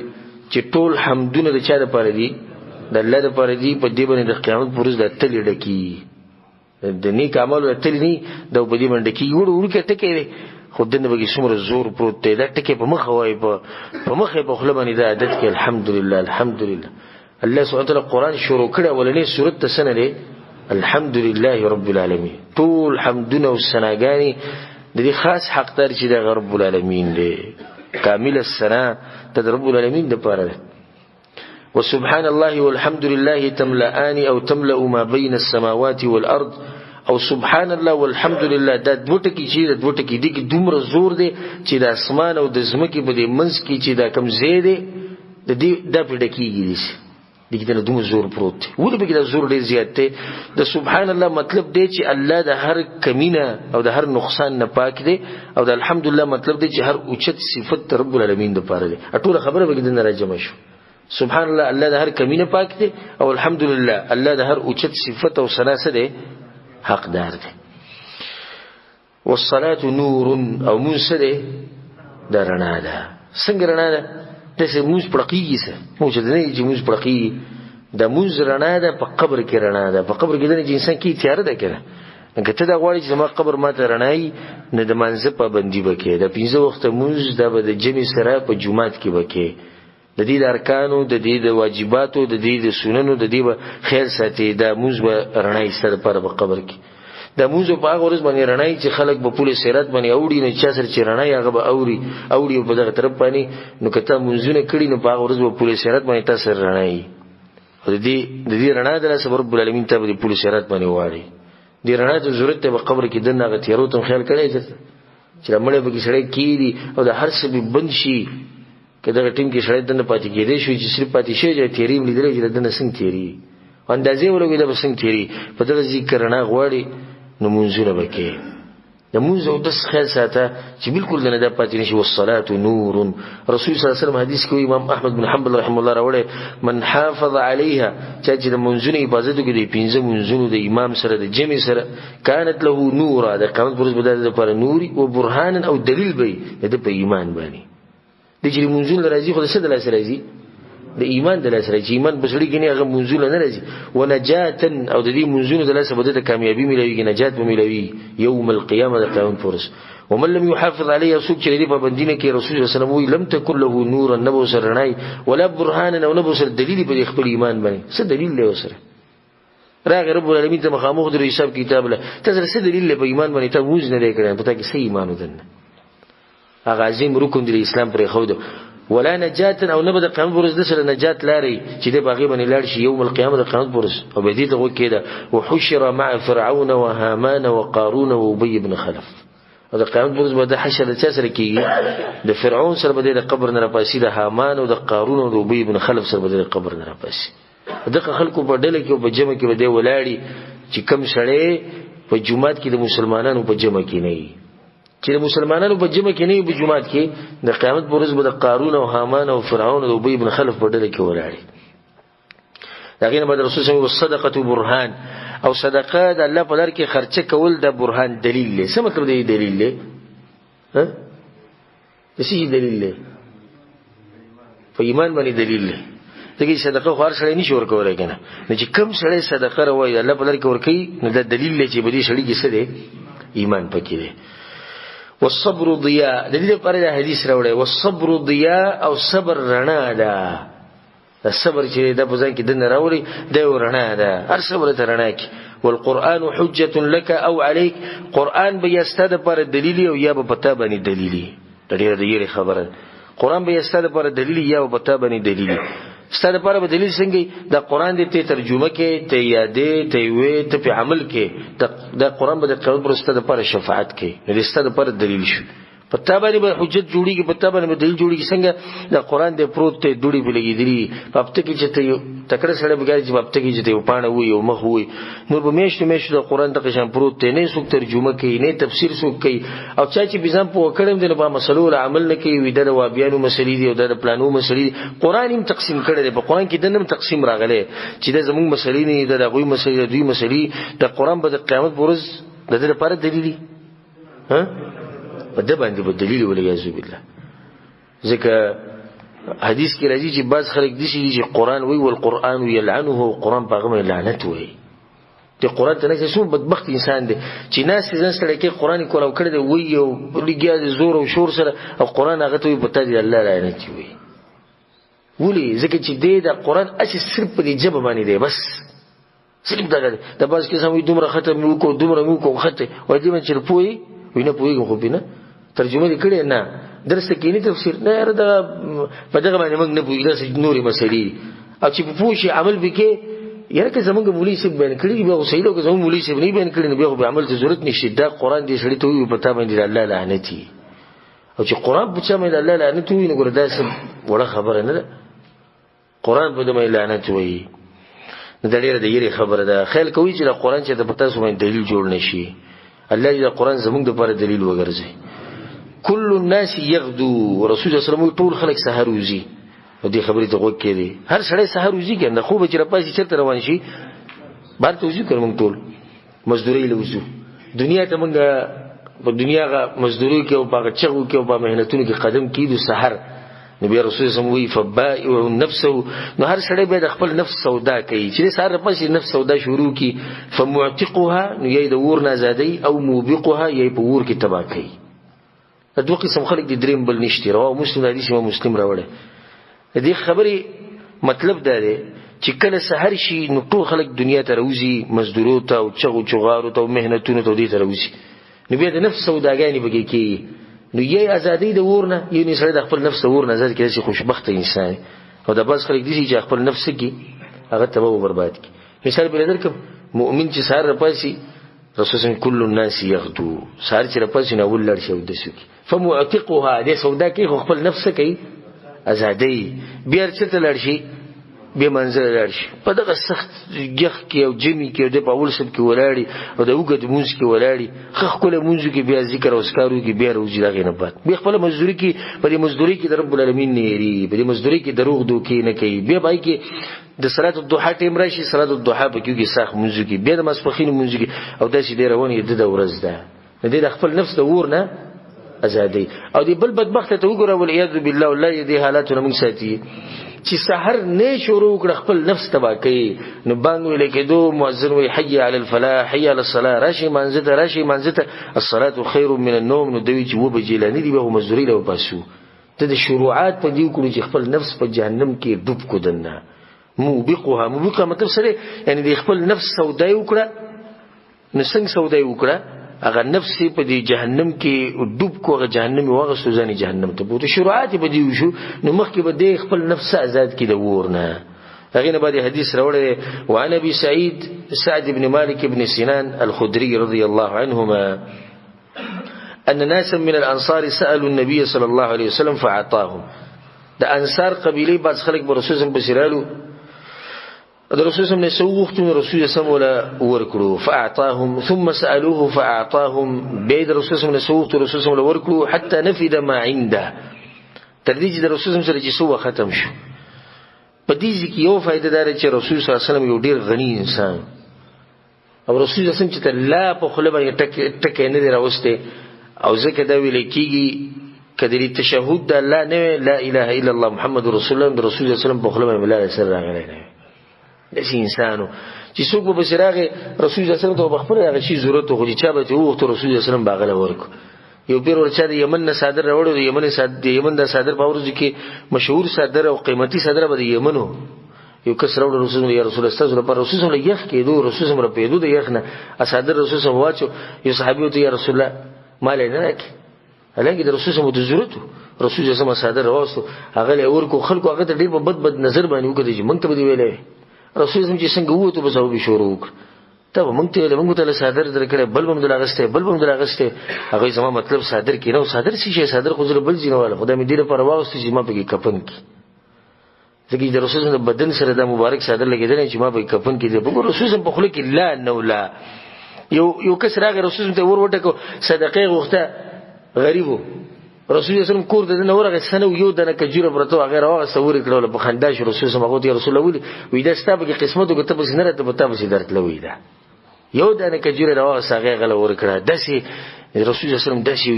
چې ټول حمدونه د چا لپاره دي د الله لپاره دي په دې باندې د قیامت پر ورځ د تل ډکی د نیک عملو اتل نی د وبدي باندې کی وړو کې ټکې خو دنه به څومره زور پروت دی دا ټکې په مخ وای په مخ په خپل باندې دا عادت کې الحمدلله الحمدلله الله سبحانه وتعالى قرآن شروع کړه ولنې سورته ته سنه دی الحمدلله رب العالمین ټول حمدونه او ثناګانی د دې خاص حقدار چې د رب العالمین دی کامل الثنا د رب العالمین د پاره وسبحان الله والحمد لله تملأان او تملأ ما بين السماوات والارض او سبحان الله والحمد لله دا دوټه کې چې دا دوټه کې دي دومره زور دی چې د اسمان او د زمکه په دې منځ کې چې دا کم زیاده د دې د پټ کېږي دغه د دوم زور پروت دی ولې به د زور ډیر زیات دی د سبحان الله مطلب دی چې الله د هر کمینه او د هر نقصان نه پاک دی او د الحمدلله مطلب دی چې هر اوچت صفت رب العالمین د پاره دی ټول خبره به د نه راجمه شو سبحان الله الله د هر کمینه پاک دی او الحمدلله الله د هر اوچت صفت او ثنا سره دی حقدار دی والصلاه نور او منسده درنا ده څنګه رڼا ده دسه موږ پړقېږي سه موږ نه چې موږ پړقېږي د موږ رڼا ده په قبر کې رڼا ده په قبر کې د انسان کې تیار ده کنه کته دا غواړي چې ما قبر ماته رڼای نه د منځ پابندي وکړي د 15 وخت موږ د جمع سره په جمعات کې وکړي د دې د ارکانو د دې د واجباتو د دې د سننو د دې خیر ساتي د موږ رڼای سره پر قبر کې د موږ په هغه ورځ باندې رڼای چې خلک په پوله سیرات باندې اوړي نه چا سره چې رڼای هغه به اوړي په دغه طرف باندې نو کته منځونه کړي نو په هغه ورځ په پوله سیرات باندې تاسو رڼای د دې رڼا د الله رب العالمین ته په پوله سیرات باندې واړي د رڼا د ضرورت په قبر کې دنه غ تیارو ته خیال کړی چې مړ به کې سړی کیږي او د هر څه به بند شي کله ټیم کې سړی دنه پاتې کېدې شو چې صرف پاتې شي چې تیری لیدل چې دنه څنګه تیری اندازې ولګي د څنګه تیری په دغه ذکر رڼا غواړي نو منځونه وکي د منځ او د خیر ساته چې بالکل نه د پاتې نشي والصلاه نور رسول صلی الله علیه وسلم حدیث کوي امام احمد بن حنبل رحم الله راوړي من حافظ عليها چې د منځونه حفاظت کوي د 15 منځونو د امام سره د جمع سره كانت له نور د قیامت پر ورځ بدل لپاره نوري او برهان او دلیل به د په ایمان باندې د چې منځونه راځي خو د څه د لاس راځي د ایمان د لاس راځي ایمان بسړي کې نه هغه منځونه نه راځي ونجاتن او د دې منځونو د لاس بده د کامیابی ملوي نجات به ملوي یوم القیامه د قیامت فرص ومن لم يحافظ عليه سوق چې دې په بندینه کې رسول الله صلی الله علیه وسلم لم تكن له نور النبو سرنای ولا برهان او نبو سر دلیل په خپل ایمان باندې څه دلیل له وسره راغ رب العالمین ته مخامخ د حساب کتاب له تاسو څه دلیل له ایمان باندې ته موږ نه لیکره پته کې صحیح ایمان ودنه هغه عظیم رکن د اسلام پر خو ولا نجات او نبد قیامت پرز د سره نجات لري چې د باغی باندې لاړ شي یوم القیامت قیامت پرز او به دې ته وکیده وحشر مع فرعون وهامان وقارون وابي بن خلف او د قیامت پرز به د حشر د سره کیږي د فرعون سره به د قبر نه راپاسي د هامان او د قارون او ابي بن خلف سره به د قبر نه راپاسي دغه خلکو په ډله کې او په جمع کې به دی ولاړی چې کم شړې په جمعات کې د مسلمانانو په جمع کې نه چې مسلمانانو په جمع کې نه په جمعات کې د قیامت پر ورځ به د قارون او هامان او فرعون او ابي بن خلف په ډله کې ولاړی دغه نه رسول الله صدقه برهان او صدقه د الله په لار کې خرچه کول د برهان دلیل دی څه مطلب دی دلیل دی ها د څه دلیل دی په ایمان باندې دلیل دی دغه صدقه خو هر سړی نشي ورکولای کنه چې کم سړی صدقه راوي الله په لار کې ورکي نو د دلیل دی چې بده سړی کې څه دی ایمان پکې دی والصبر ضياء دلیل پر د حدیث راوړی والصبر ضياء او صبر رڼا ده د صبر چې د بوزان کې د راوړي د رڼا ده هر صبر ته رڼا کې والقران حجه لك او عليك قران به یستد پر دلیل او یا به پتا باندې دلیل ډېر خبره قران به یستد پر دلیل یا به پتا باندې دلیل ستاسو لپاره به دلیل څنګه د قران د ترجمه کې ته یادې ته وې ته په عمل کې د قران به د قیامت پر ستاسو لپاره شفاعت کې د ستاسو لپاره دلیل شي پتا باندې به حجت جوړیږي پتا باندې به دلیل جوړیږي څنګه د قران د پروت ته دوړي بلګیدلی په هفته کې چې ته تکړه سره بګاری چې په هفته کې چې ته پانه وي او مخ وي نور به میشته د قران د قشن پروت ته نه څوک ترجمه کوي نه تفسیر څوک کوي او چا چې بيزم په وکړم د په مسلو عمل نه کوي وي د وابیانو مسلې دي او د پلانو مسلې قران هم تقسیم کړي په قران کې دنه تقسیم راغله چې د زموږ مسلې نه د غوي مسلې دوی مسلې د قران په قیامت پرز د دې لپاره دلیل ها په دې باندې په دلیل ولې یذ بالله ځکه حدیث کې راځي چې بعض خلک دي چې قران وی او القران يلعنه قران پیغمبر لعنت وی ته قران ته نه څه بدبخت انسان دی چې ناس ځان سره کې قران کولاو کړی دی وی او لګیا د زور او شور سره او قران هغه ته په تدې الله لعنت وی ولې ځکه چې د قران اصل صرف په دې جبه باندې دی بس صرف دا د باز کې سموي دومره ختم یو کو دومره مو کو خته وای دې من چې پوي وینه پوي خو بینه ترجمه لیکړې نه درس کې نه تفسیر نه دا په دغه باندې موږ نه پوي دا نوري مسلې او چې په پوښي عمل وکي یاره که زمونږ مولوی صاحب بیان کړی به وسایلو که زمونږ مولوی صاحب نه بیان کړی نو به عمل ته ضرورت نشي دا قران دې سړی ته وي پتا باندې الله لعنتی او چې قران په چا باندې الله لعنت وي نو ګور دا سم وړه خبره نه ده قران په دمه لعنت وایي. دا ډیره د یری خبره ده. خیال کوي چې د قران چې د پتا سو باندې دلیل جوړ نشي. الله دې د قران زموږ د لپاره دلیل وګرځي. کل الناس یغدو، رسول الله صلی الله علیه وسلم ټول خلک سحر وزي. دې خبرې ته غوږ کړي. هر سړی سحر وزي کنه، خو به چې راپاسي چرته روان شي بار ته وزي کوم ټول مزدوري لوزو. دنیا ته مونږه په دنیا غا مزدوري کې او په چغو کې او په مهنتونو کې قدم کیدو سحر. نبی رسول الله وی فبائع نفسه، نو هر سړی به د خپل نفس سودا کوي. چې سحر پسې نفس سودا شروع کی فمعتقها، نو یې د ور نه آزادۍ، او موبقها یې په ور کې تباہ کوي. د دوه قسم خلک د دریم بل نشته. رواه مسلم، حدیث امام مسلم راوړی. دې خبرې مطلب دا دی چې کله سحر شي نو ټول خلک دنیا ته راوځي، مزدورو ته او چغو چغارو ته او مهنتونو ته دې ته راوځي. نو بیا د نفس سوداګانې بګی کی، نو یې ازادي د ورنه یې نه سره د خپل نفس ورنه آزاد کړي چې خوشبخت انسان. او د باز خلک دي چې خپل نفس کې هغه تباہ او برباد کی. مثال به درکم، مؤمن چې سحر راپاسي، رسول الله کل الناس یغدو، سحر چې راپاسي نو ول لړ شو د سکی فمعتقها، دې سودا کې خپل نفس کوي ازادي. بیا چې لړ شي به منځل لرشي په دغه سخت یخ کې او جمی کې د پاول سب کې ولاړی او د وګد مونږ کې ولاړی خخ کوله مونږ کې بیا ذکر او اسکارو کې بیا روزي دغه نه بعد به خپل مزدوري کې په مزدوري کې د رب العالمین نيري، په مزدوري کې دروغ دوکې نه کوي. بیا بای کې د صلات الضحى ټیم راشي، صلات الضحى په کې ساخ مونږ کې بیا د مسفخین مونږ کې او داسې ډیر رواني د ورځ ده. د خپل نفس د ورنه ازادي. او دی بل بدبخت ته وګوره ولعیاذ بالله، الله دې حالاتونه موږ ساتي چې سحر نه شروع کړ خپل نفس تبا کوي. نو باندې لیکي دو مؤذن وی حي علی الفلاح، حي علی الصلاه، راشي منځته راشي منځته، الصلاه خير من النوم. نو دوی چې و بجلانی دی به مزدوري له پاسو ته د شروعات په دیو کړو چې خپل نفس په جهنم کې ډوب کو دنه. موبقها، موبقه مطلب سره یعنی د خپل نفس سودای وکړه. نو څنګه سودای وکړه؟ هغه نفس په دې جهنم کې ډوب کو، هغه جهنم وغه سوزاني جهنم ته بوته. شروعات په دې وشو نو مخکې به دې خپل نفس آزاد کړي د ورنه. هغه نه بعد حدیث راوړی وعن ابي سعد بن مالك بن سنان الخدري رضي الله عنهما ان ناسا من الانصار سالوا النبي صلى الله عليه وسلم فاعطاهم. د انصار قبيله بعض خلک به رسول الله بشرالو د رسول الله صلی الله علیه وسلم رسول الله ولا ورکړو فاعطاهم ثم سالوه فاعطاهم. بيد رسول الله صلی الله علیه وسلم ورکړو حتى نفد ما عنده، تر دې چې د رسول الله سره چې سو ختم شو. په دې کې یو فائدہ دار چې رسول الله صلی الله علیه وسلم یو ډیر غنی انسان او رسول الله صلی الله علیه وسلم چې لا په خله باندې ټک نه دی راوسته. او ځکه دا ویل کېږي کدی تشهود د الله نه لا اله الا الله محمد رسول الله، د رسول الله صلی الله علیه وسلم په خله باندې لا سره راغلی نه. دسی انسانو چې څوک به بشراغه رسول الله صلی الله علیه وسلم ته بخبره هغه شی ضرورت خو چې چا به وخت رسول الله صلی الله علیه وسلم باغله ورکو. یو پیر ورچا د یمن نه صادر راوړو، د یمن د صادر په ورځ کې مشهور صادر او قیمتي صادر به د یمنو یو کس راوړو. رسول الله رسول الله صلی الله علیه وسلم رسول الله یخ کېدو، رسول الله په دې د یخ نه صادر رسول الله واچو. یو صحابي ته یا رسول الله مال نه راکې، هلکه د رسول الله د ضرورت رسول الله صادر راوستو هغه له ورکو خلکو هغه ته ډیر په بد نظر باندې وکړي چې مونږ ته دی ویلې رسول الله چې څنګه وته به زو به شروع ته مونږ ته صادر درکړې بل بم دلاغسته هغه زما مطلب صادر کینو صادر شي صادر خو زره بل ځینواله خدای مې ډیره پروا واستو چې ما په کې کفن کی. ځکه د رسول الله بدن سره د مبارک صادر لګیدل چې ما په کفن کې دی. وګور رسول الله په خله کې لا نو لا یو کس راغی رسول الله ته ور وټکو صدقه غوښته غریبو. رسول الله صلی الله علیه وسلم کور د نورغه سنو یو دنه کجوره برته هغه راغه سور کړول په خنداش. رسول الله هغه ته رسول الله وی دا ستابه کې قسمت او ته بس نه راته پتا بس درته وی دا یو دنه کجوره راغه ساغه غل ور کړه. داسې رسول الله صلی الله علیه وسلم داسې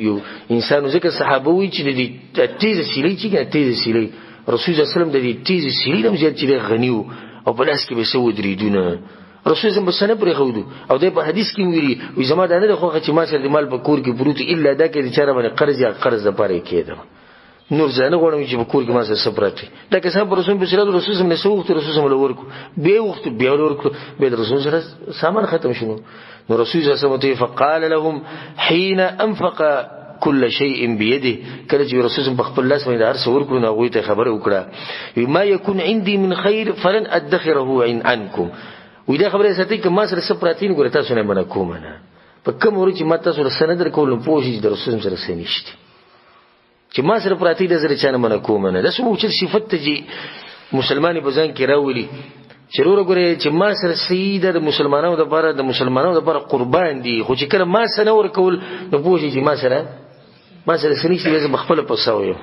یو انسان ذکر صحابه وی چې د تیز سیلی چې تیز سیلی رسول الله صلی الله علیه وسلم د تیز سیلی هم زیات چې غنیو او بلاس کې به سو درېدونه. رسول الله بسنه پرې خو او د په حدیث کې ویلي وي زما د نه خوخه چې ما سره د مال په کور کې پروت الا دا کې چې چاره باندې قرض یا قرض لپاره کېده. نور ځنه غواړم چې په کور کې ما سره سپراټي دا که څنګه رسول الله صلی الله علیه وسلم نه سوخت رسول الله ورکو به وخت به ورکو به رسول سره سامان ختم شونه. نو رسول الله صلی الله علیه وسلم فقال لهم حين انفق كل شيء بيده، کله چې رسول الله په خپل لاس باندې هر څه ورکړو نو هغه ته خبره وکړه ما يكون عندي من خير فلن ادخره عنكم. وې دا خبره ساتي چې ما سره سپراتین ګور تاسو نه منه کوم نه په کوم ورو چې ما تاسو سره سند درکول پوښي د رسول سره سنشت چې ما سره پراتی د زره چانه منه کوم نه د سمو چې صفت ته جی مسلمانې په ځان کې راولي چې وروره ګورې چې ما سره سیده د مسلمانانو دپاره قربان دي، خو چې کله ما سره نه ورکول نو پوه شي چې ما سره څه نشته، زه به خپله پسه یم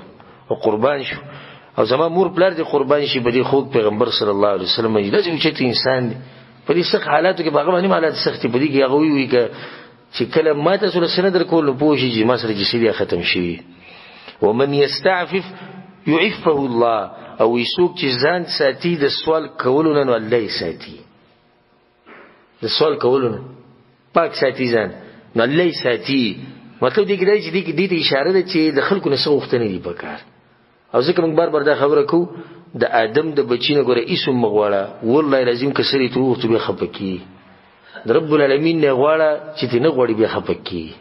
او قربان شو. او زما مور پلار دې قربان شي په دې خوږ پیغمبر صلی الله علیه وسلم باندې. داسې اوچت انسان دی په دې سخت حالاتو کې، په هغه باندې حالات سخت دي، په دې کې هغه وایي چې کله ما تاسو له څه نه درکول نو پوه شي چې ما سره چې څه ختم شوي. ومن یستعفف یعفه الله، او یسوک چې ځان ساتي د سوال کولو نه نو الله یې ساتي. د سوال کولو نه پاک ساتي ځان نو الله یې ساتي. مطلب دې کې دی چې دې ته اشاره ده چې د خلکو نه څه غوښتنې دي په کار. او ځکه موږ بار دا خبره کوو د آدم د بچی نه ګوره هیڅ هم مه غواړه، والله لازم که سړی ته وغوښتو بیا خفه کېږي. د رب العالمین نه غواړه چې ته نه غواړي بیا خفه کېږي.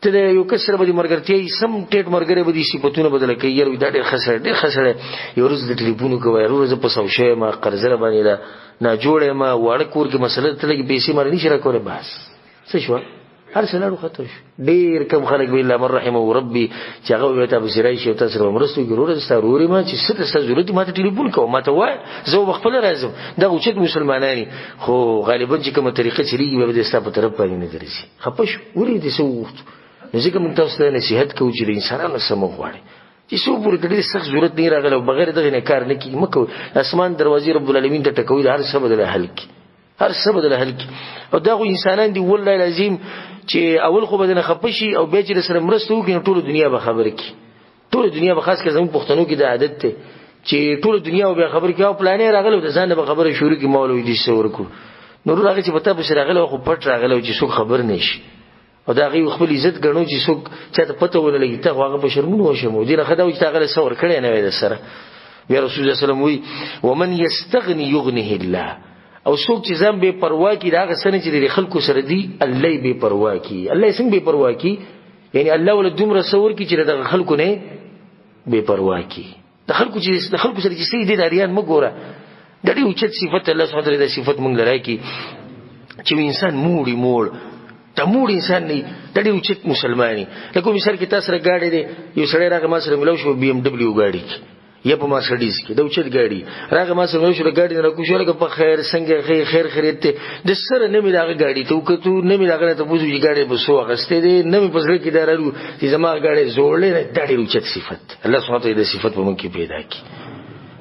ته د یو کس سره به دې ملګرتیا وي، سم ټیټ ملګری به دې صفتونه بدله کوي، یاره دا ډېر ښه سړی یو ورځ د ټلیفون وکوه، وروره زه په سو شوی یم، قرضه راباندې ده، ناجوړه یم، واړه کور کې مسله ته لږې پیسې ماله نشي راکولی، بس څه شوه هر څه لاړو ختم شو. ډېر کم خلک به الا من رحمه ربي چې هغه به تا پسې راشي او تا سره به مرسته وکړي، وروره ستا ورور یم چې څه ته ستا ضرورت دی ما ته ټلیفون کوه، ما ته وایه، زه به خپله راځم. دا اوچت مسلمانان خو غالبا چې کومه طریقه چلېږي بیا به دې ستا په طرف باندې نه درځي. خفه شو ولې دې څه وغوښتو. نو ځکه موږ تاسو ته نصیحت کوو چې د انسانانو څه مه غواړئ، چې څو پورې ته ډېر سخت ضرورت نه راغلی او بغیر دغې نه کار نه کېږي مه کوئ. اسمان دروازې رب العالمین ته ټکوي، هر څه به دله حل کړي، هر څه به دله حل کړي. او دا خو انسانان دي والله العظیم چې اول خو به دنه خفه شي او بیا چې سره مرسته وکړي نو ټوله دنیا به خبره کړي. ټوله دنیا به خاص کر زموږ پښتنو کې د عادت دی چې ټوله دنیا به خبره کړي او پلانې راغلی د ځان به خبره شروع کړي مولوي دې څه ورکړو. نو هغه چې په تا پسې راغلی خو پټ راغلی چې څوک خبر نه شي، او دا هغې خپل عزت ګڼو چې څوک چاته پته ونه لګي. ته خو هغه په شرمونو وشمو دې نه ښه دا و چې تا هغه له څه ورکړی نه وی در سره. بیا رسول الله وسلم وایي ومن یستغني یغنه الله، او څوک چې ځان بې پروا کړي د هغه څه نه چې د خلکو سره دي الله یې بې پروا کړي. الله یې څنګه بې پروا کړي؟ یعنې الله ولې دومره څه ورکړي چې د دغه خلکو نه بې پروا کړي. د خلکو سره چې څه دي د اریان مه ګوره. دا ډېر اوچت صفت الله سبحانه وتعالی دا صفت موږ له راکړي چې انسان موړ دا موړ انسان نه دا ډېر اوچت مسلماني. لکه مثال کې تا سره ګاډی دی، یو سړی راغی ما سره ملاو شو بي ام ډبلیو ګاډي کې یا په مرسډیز کې دا اوچت ګاډي راغی ما سره ملاو شو ګاډي نه راکوشو لکه په خیر څنګه خیر خیریت ته د سره نه مې دغه ګاډي ته وکړو، نه مې دغه ته پوښتنه چې ګاډي به سو اغستې دي، نه مې په زړه کې درلو چې زما ګاډي زوړلې نه. دا ډېر اوچت صفت الله سبحانه وتعالی د صفت په موږ کې پیدا کړي.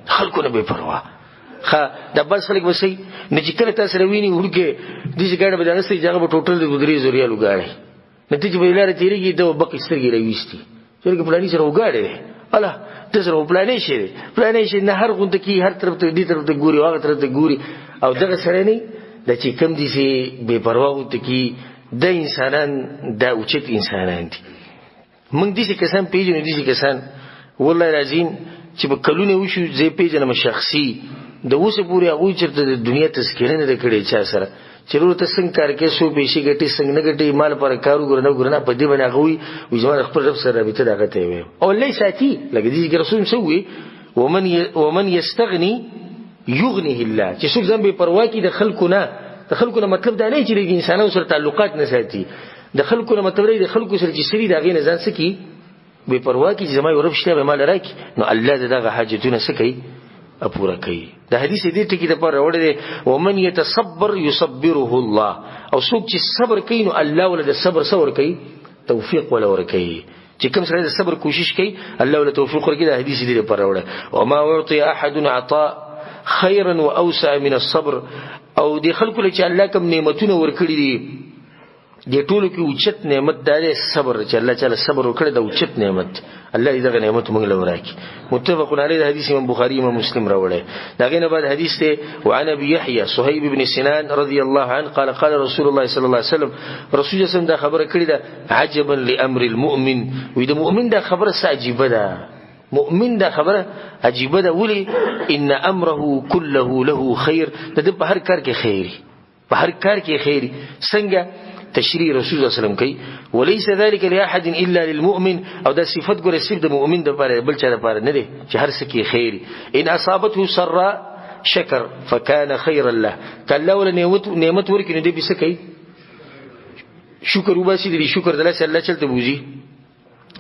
خلکو نه بې پروا دا بس خلک وسي نه چې کله تاسو رويني ورګه دې ګاډي به دغه ستې ځای په ټوټل د 3 ریالو ګاډي نتیجه به لاره تیریږي د بقې سترګې راويستي چې پلاني سره وګاډي الله د سره پلانې شي نه هر غونډه کې هر طرف ته دې طرف ته ګوري هغه طرف ته ګوري. او دغه سره نه د چې کم دي سي بے پروا وته کې د انسانان دا اوچت انسانان دي. موږ دې کسان پیژنو، دې کسان والله لازم چې په کلونه وشو زه پیژنم شخصي د اوسه پورې هغه چرته د دنیا تذکرې نه کړي چا سره چې ورو ته څنګه کار کې سو پیسې ګټي څنګه نه ګټي مال پر کارو ګرنه په دې باندې هغه وي ځوان خپل رب سره رابطه دغه ته وي او الله ساتي لکه دې رسول مسوي ومن یستغني یغنه الله چې څوک ځم به پروا کې د خلکو نه مطلب دا نه چې د انسانانو سره تعلقات نه ساتي. د خلکو نه مطلب دی د خلکو سره چې سړي دغه نه ځان سکی به پروا کې زما یو رب شته به مال راکي نو الله دغه حاجتونه سکی اپورا کوي. د حدیث دې ټکی د پر وړه دی ومن يتصبر يصبره الله، او څوک چې صبر کوي نو الله ول د صبر کوي توفیق ولا ور کوي. چې کوم سره د صبر کوشش کوي الله ول توفیق ورکړي. د حدیث دې پر وړه وما اعطي احد عطاء خيرا واوسع من الصبر، او د خلکو له چې الله کوم نعمتونه ورکړي دي د ټولو کې اوچت نعمت دی صبر، چې الله تعالی صبر وکړي د اوچت نعمت الله دې دغه نعمت موږ له ورکړي. متفق علیه حدیث امام بخاری امام مسلم راوړی. دغه نه بعد حدیث ته وعن ابي يحيى صهيب بن سنان رضي الله عنه قال قال رسول الله صلى الله عليه وسلم رسول الله دا خبره کړې ده عجبا لامر المؤمن، وې د مؤمن دا خبره عجیبه ده، مؤمن دا خبره عجیبه ده. ولی ان امره كله له خير، د په هر کار کې خیری، په هر کار کې خیری. څنګه تشریح رسول الله صلی الله علیه وسلم کوي وليس ذلك لاحد الا للمؤمن، او دا صفت ګره صرف د مؤمن د لپاره بل چا لپاره نه دی چې هر څه کې خیری. ان اصابته سراء شکر فكان خيرا له، کله ول نعمت ورکې نه دی به څه کوي شکر وباسي. دې شکر دلته الله چلته بوزي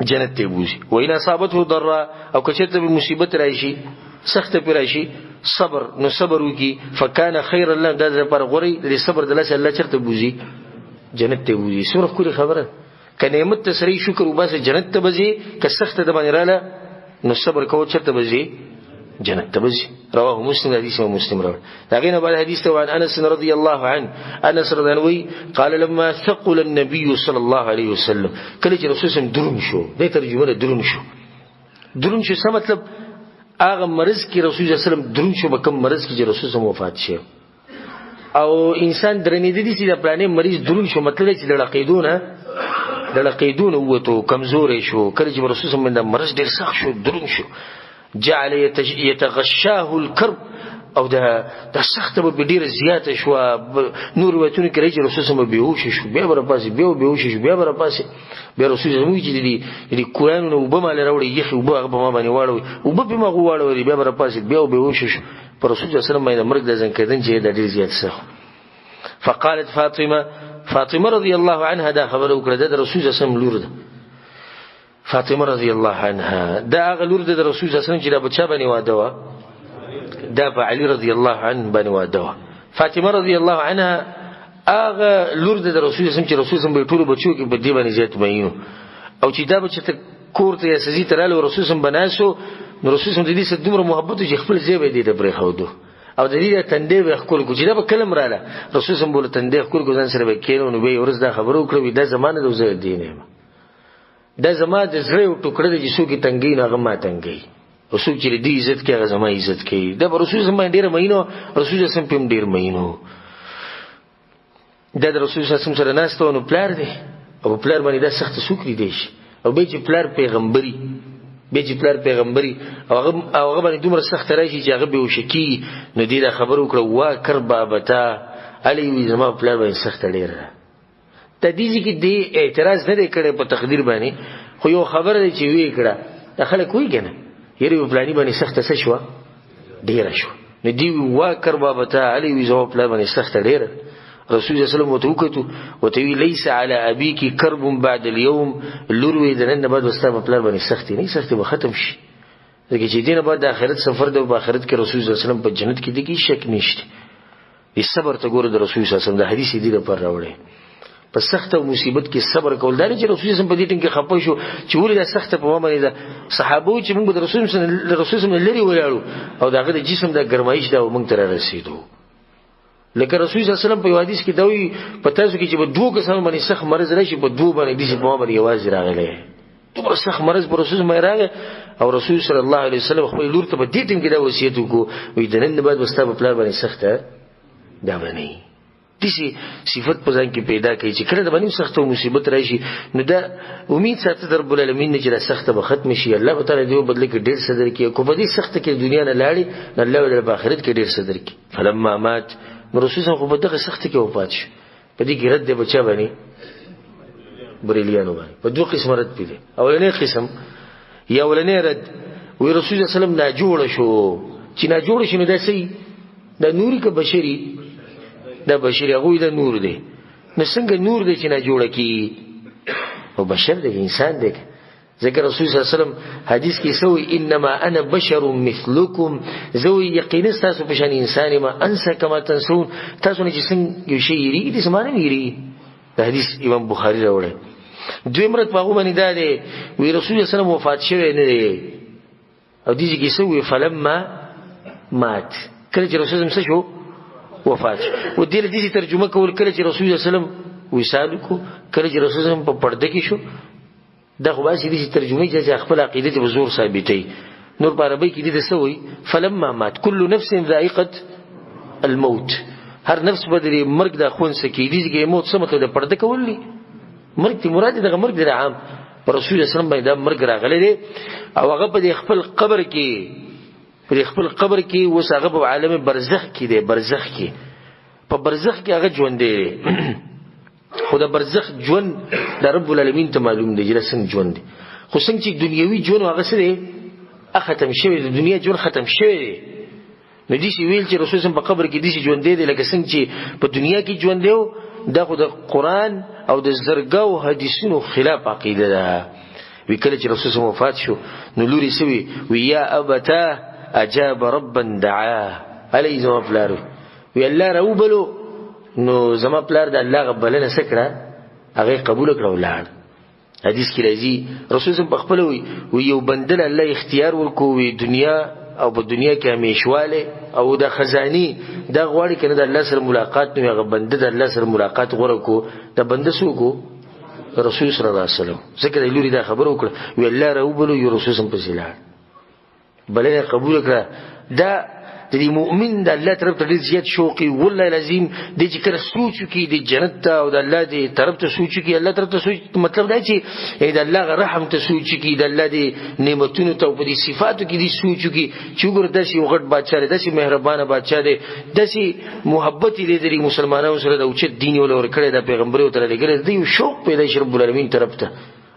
جنت ته بوزي. وإن اصابته ضراء او کچته به مصیبت راشي سخت پر راشي صبر نو صبر وکي فکان خیر الله د پر غوري د صبر د الله چرته بوزي جنت ته بوزي. سوره کلی خبره ک نعمت ته سری شکر وباسه جنت ته بزي ک سخت د باندې رااله نو صبر کو چرته بزي جنت ته بزي. رواه مسلم حدیث مسلم رواه. داغینه بعد حدیث ته عن انس رضی الله عنه انس رضی الله عنه قال لما ثقل النبي صلى الله عليه وسلم کله چې رسول الله درون شو د ترجمه درون شو څه مطلب هغه مرض کې رسول الله صلی الله علیه وسلم درون شو بکم مرض کې رسول الله وفات شه او انسان درنې دي چې د پلانې مریض درون شو مطلب چې د لقیدون وته کمزورې شو کله چې رسول الله د مرض ډیر سخت شو درون شو جعل يتغشاه الكرب او د سخت به ډیر زیات شو نور وتونه کې رسول الله بهوش شو بیا برپاسي بیا برپاسي بیا رسول الله چې دي قرآن نو وبمال راوړي یخ وبغه په ما باندې واړوي وب په ما واړوي بیا برپاسي بیا بهوش شو پر رسول الله صلی الله علیه وسلم مرګ د ځن کېدن چې د ډیر زیات سخت. فقالت فاطمه رضی الله عنها دا خبر وکړه د رسول الله صلی الله علیه وسلم لور ده فاطمه رضی الله عنها دا هغه لور ده د رسول الله صلی الله علیه وسلم چې د بچا باندې واده و دا په علي رضی الله عنه باندې واده و. فاطمه رضی الله عنها هغه لور ده د رسول الله صلی الله علیه وسلم چې رسول الله په ټولو بچو کې په دې باندې زیات مینو او چې دا بچ ته کور ته سزي تراله رسول الله بناسو نو رسول الله دې سره دومره محبت چې خپل ځای به دې ته پرې خو دو او د دې تندې به خپل کو چې دا په کلم رااله رسول الله بوله تندې خپل کو ځان سره به کېنو نو به ورځ دا خبرو کړو دا زمانه د زړه دینه دا زمانه د زړه ټوکړه د جسو کې تنګي نه غما تنګي رسول چې دې عزت کې هغه زما عزت کوي دا رسول الله ډیر مینو رسول الله سم ډیر مینو دا د رسول الله سره ناستو نو پلار دی او پلار باندې دا سخت سوکري دی او به چې پلار پیغمبري او هغه باندې دومره سخت راشي چې هغه به وشکی نو دې دا خبر وکړه وا کربا بتا علي وي زما پلار باندې سخت ډیر ته دې کې دې اعتراض نه کړي په تقدیر باندې خو یو خبره چې وی کړه دا خلک وی کنه یری پلاني باندې سخت څه شو ډیر شو نو دې وا کربا بتا علي وي زما پلار باندې سخت ډیر. رسول الله صلی الله علیه وسلم وتوی ليس على ابيك كرب بعد اليوم لوروي دنن بعد واستاب پلان باندې سختي نه سختي به ختم شي ځکه چې دینه بعد د آخرت سفر د آخرت کې رسول الله صلی الله علیه وسلم په جنت کې دغه شک نشته. ای صبر ته ګوره د رسول الله صلی الله علیه وسلم د حدیث دی پر راوړي په سخت او مصیبت کې صبر کول دا چې رسول الله په دې ټینګه خپه شو چې ولې د سخت په ومه نه صحابه چې موږ د رسول الله لري ولاړو او داغه د جسم د ګرمایش دا موږ تر رسیدو لکه رسول الله صلی الله علیه وسلم په حدیث کې دوی په تاسو کې چې په دوه کسانو باندې سخت مرز راشي په دوه باندې دي چې په باندې یوازې راغلی دومره سخت مرز پر رسول الله راغی او رسول صلی الله علیه وسلم خپل لور ته په دې ټیم کې دا وصیت وکړو وي د نن بعد وستا په پلان باندې سخت دا باندې دسی صفت په ځان کې پیدا کوي چې کله د باندې سخت او مصیبت راشي نو دا امید ساتي در رب العالمین چې دا سخت به ختم شي الله تعالی دې بدل کې ډیر صدر کې کو په دې سخت کې دنیا نه لاړي الله د آخرت کې ډیر صدر کې. فلما مات رسول الله خو په دغه سخت کې وفات شو په دې کې رد دی بچا باندې بریلیانو باندې په دوه قسم رد پیږي اولنې قسم یا اولنې رد وی رسول الله صلی الله علیه وسلم نه جوړ شو چې نه جوړ شنو د سي د نوري که بشري د بشري هغه د نور دی نو څنګه نور دی چې نه جوړ کی او بشر دی انسان دی ذکر رسول صلی الله علیه وسلم حدیث کې سوی انما انا بشر مثلکم زوی یقینا تاسو په شان انسان ما انسى کما تنسون تاسو نه چې څنګه یو شی یری دې سمانه یری دا حدیث امام بخاری راوړی. دوی مراد په باندې دا دی وی رسول الله صلی الله علیه وسلم وفات شوی نه دی او دې کې سوی فلما مات کله چې رسول الله شو وفات و دې ترجمه کول کله چې رسول الله صلی الله علیه وسلم وصال کو کله چې رسول الله په پرده کې شو دا خو باسي دي ترجمه چې خپل عقیده ته زور ثابتي نور په عربی کې دي سوی فلما مات كل نفس ذائقه الموت هر نفس بدري مرګ د خون سکی دي چې موت سمته د پرده کولی مرګ ته مراد د مرګ د عام پر رسول الله صلی الله علیه وسلم باندې مرګ راغلی دی او هغه په خپل قبر کې وسغه په عالم برزخ کې دی برزخ کې په برزخ کې هغه ژوند دی خو د برزخ ژوند د رب العالمین ته معلوم دی چې څنګه ژوند دی خو څنګه چې دنیوي ژوند هغه څه دی ختم شوی د دنیا ژوند ختم شوی دی نو دې شی ویل چې رسول الله په قبر کې دې ژوند دی لکه څنګه چې په دنیا کې ژوند دی دا خو د قران او د زرګاو حدیثونو خلاف عقیده ده وی کله چې رسول الله وفات شو نو لوري سوي وی یا ابتا اجاب ربا دعا علی زما پلار وی الله راوبلو نو زما پلار د الله غبلنه سکړه هغه قبول کړو لاړ حدیث کې راځي رسول الله په خپل وی یو بندل الله اختیار ورکو وی دنیا او په دنیا کې همیشواله او د خزانی د غواړي کنه د الله سره ملاقات نو هغه بنده د الله سره ملاقات غوړه کو د بنده سو کو رسول صلی الله علیه وسلم ذکر لوري دا خبر وکړه وی الله راوبلو یو رسول سم په سیلار بلنه قبول کړه دا د مؤمن د الله طرف ته ډیر زیات شوقي والله لازم د چې کړه سوچ کی د جنت ته او د الله د طرف ته سوچ کی الله طرف ته سوچ مطلب دا چې د الله رحم ته سوچ کی د الله د نعمتونو ته په دي صفاتو کې دي سوچ کی چې ګور داسې وغټ بادشاہ داسې مهربانه بادشاہ دی داسې محبت دې د مسلمانانو سره د اوچت دین ولور کړی د پیغمبر او تر لګره دی شوق پیدا شي رب العالمین طرف ته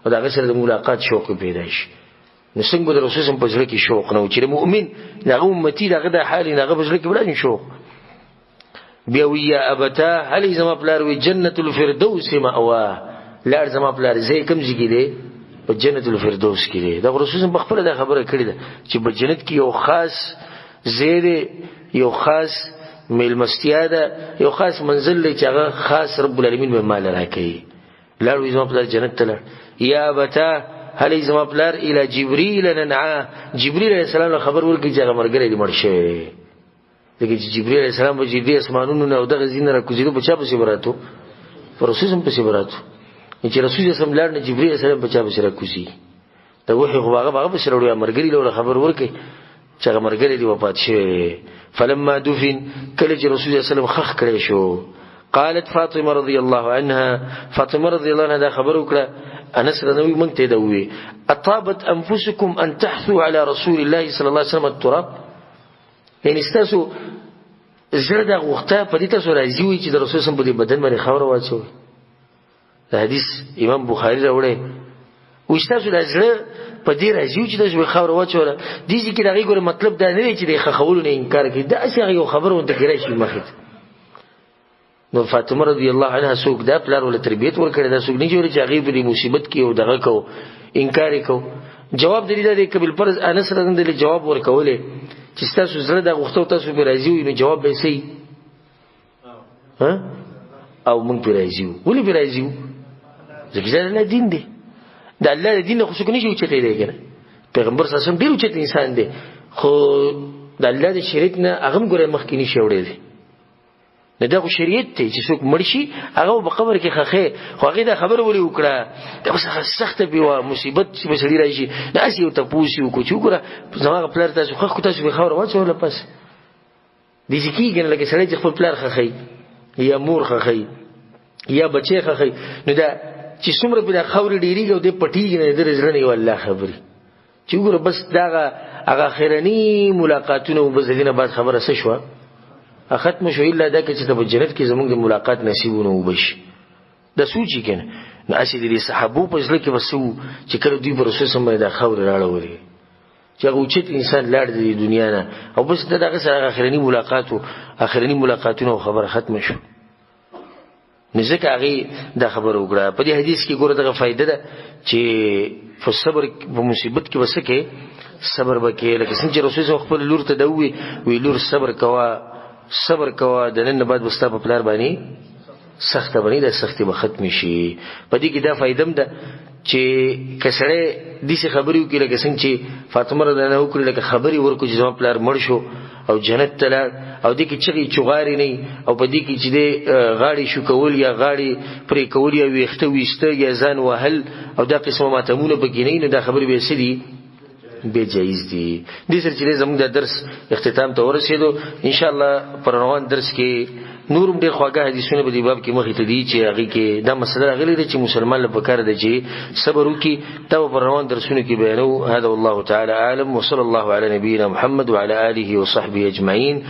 او دا سره د ملاقات شوق پیدا شي نو څنګه به رسول الله په ځل کې شوق نه و چې مؤمن دغه امتی دغه د حال نه په ځل کې بلای شوق بیا وی ابتا هل زما پلار وی جنت الفردوس مأوا لار زما پلار زې کوم ځای کې دی په جنت الفردوس کې دی دا رسول الله خپل د خبره کړې ده چې په جنت کې یو خاص زیره یو خاص ملمستیا ده یو خاص منزل دی چې هغه خاص رب العالمین به مال راکړي لار وی زما پلار جنت ته یا ابتا هل زما پلار الى جبريل ننعا جبريل عليه السلام خبر ورکړي چې هغه مرګره دي مرشه دغه جبريل عليه السلام په دې اسمانونو نه دغه زین را کوزیدو بچا په سیبراتو پر رسول هم په سیبراتو چې رسول الله صلی الله علیه وسلم جبريل عليه السلام بچا په سره کوزي ته وحي غواغه په سره وړي مرګري له خبر ورکړي چې هغه مرګره دي وفات شوه فلما دفن کله چې رسول الله صلی الله علیه وسلم خخ کړي شو قالت فاطمه رضی الله عنها فاطمه رضی الله عنها دا خبر وکړه انس رضی مونږ ته دا وی اطابت انفسكم ان تحثوا على رسول الله صلى الله عليه وسلم التراب یعنی استاسو زړه د وخته په دې تاسو راځي وي چې د رسول سم په دې بدن باندې خاور واچو دا حدیث امام بخاری راوړی او استاسو د زړه په دې راځي چې د خاور واچو دي چې دغه ګوره مطلب دا نه دی چې د خخولو نه انکار کوي دا اصل یو خبره ونته کړی شي مخه نو فاطمه رضی الله عنها سوق دا پلار ول تربیت ورکړه دا سوق نه جوړي چې هغه په مصیبت کې او دغه کو انکار کو جواب دی دا کبل فرض انس رضی الله جواب ورکولې چې تاسو زړه د غوښتو تاسو به راځي نو جواب به سي ها او مونږ به راځي ولې به راځي ځکه الله دین دی د الله دین خو څوک نه شي چې دی کنه پیغمبر صلی الله علیه وسلم ډیر چې انسان دی خو د الله د شریعت نه هغه ګره مخکینی شوړې دی نه دا شریعت ته چې څوک مرشي هغه په قبر کې خخه خو هغه دا خبر ولي وکړه دا سخت به مصیبت چې بسړي راشي دا اسی او ته پوښیو کو چې وګوره زما خپل تاسو خو تاسو به خبر واچو له پس دي چې کیږي لکه سړی چې خپل پلار خخه یا مور خخه یا بچي خخه نو دا چې څومره په خاورې ډیریږي او د پټیږي نه درځل نه والله خبري چې وګوره بس دا هغه خیرنی ملاقاتونه وبزدینه بعد خبره څه شو ختم شو الا دا چې ته په جنت کې زموږ د ملاقات نصیبونه وبشي د سوچي کنه نو اسی دي صحابو په ځل کې وسو چې کله دوی پر رسول سم باندې خاور راړوري چې هغه چې انسان لاړ د دنیا نه او بس دغه سره اخرنی ملاقاتونه خبره ختم شو نزدک هغه دا خبر وکړه په دې حدیث کې ګوره دغه فائدہ ده چې په صبر په مصیبت کې وسکه صبر وکړي لکه څنګه چې رسول خپل لور ته دوی وی لور صبر کوا د نن بعد وستا په پلار باندې سخت باندې د سختي به ختم شي په دې کې دا فائدہ ده چې کسړې دې خبرې وکړي لکه څنګه چې فاطمه رضی الله عنها وکړي لکه خبرې ورکو چې زما پلار مړ شو او جنت ته لاړ او دې کې چې چغاري نه او په دې کې چې غاړي شو کول یا غاړي پرې کول یا ویخته وسته یا ځان وهل او دا قسمه ماتمونه بګینې نه دا خبرې به سړي به جایز دي دې سره چې زموږ د درس اختتام ته ورسېدو ان شاء الله پر روان درس کې نورم ډېر خواږه حدیثونه په دې باب کې مخې ته دي چې هغه کې دا مسله راغلي ده چې مسلمان له پکار دی چې صبر وکړي ته پر روان درسونه کې بیانو هذا والله تعالى اعلم وصلى الله على نبينا محمد وعلى اله وصحبه اجمعين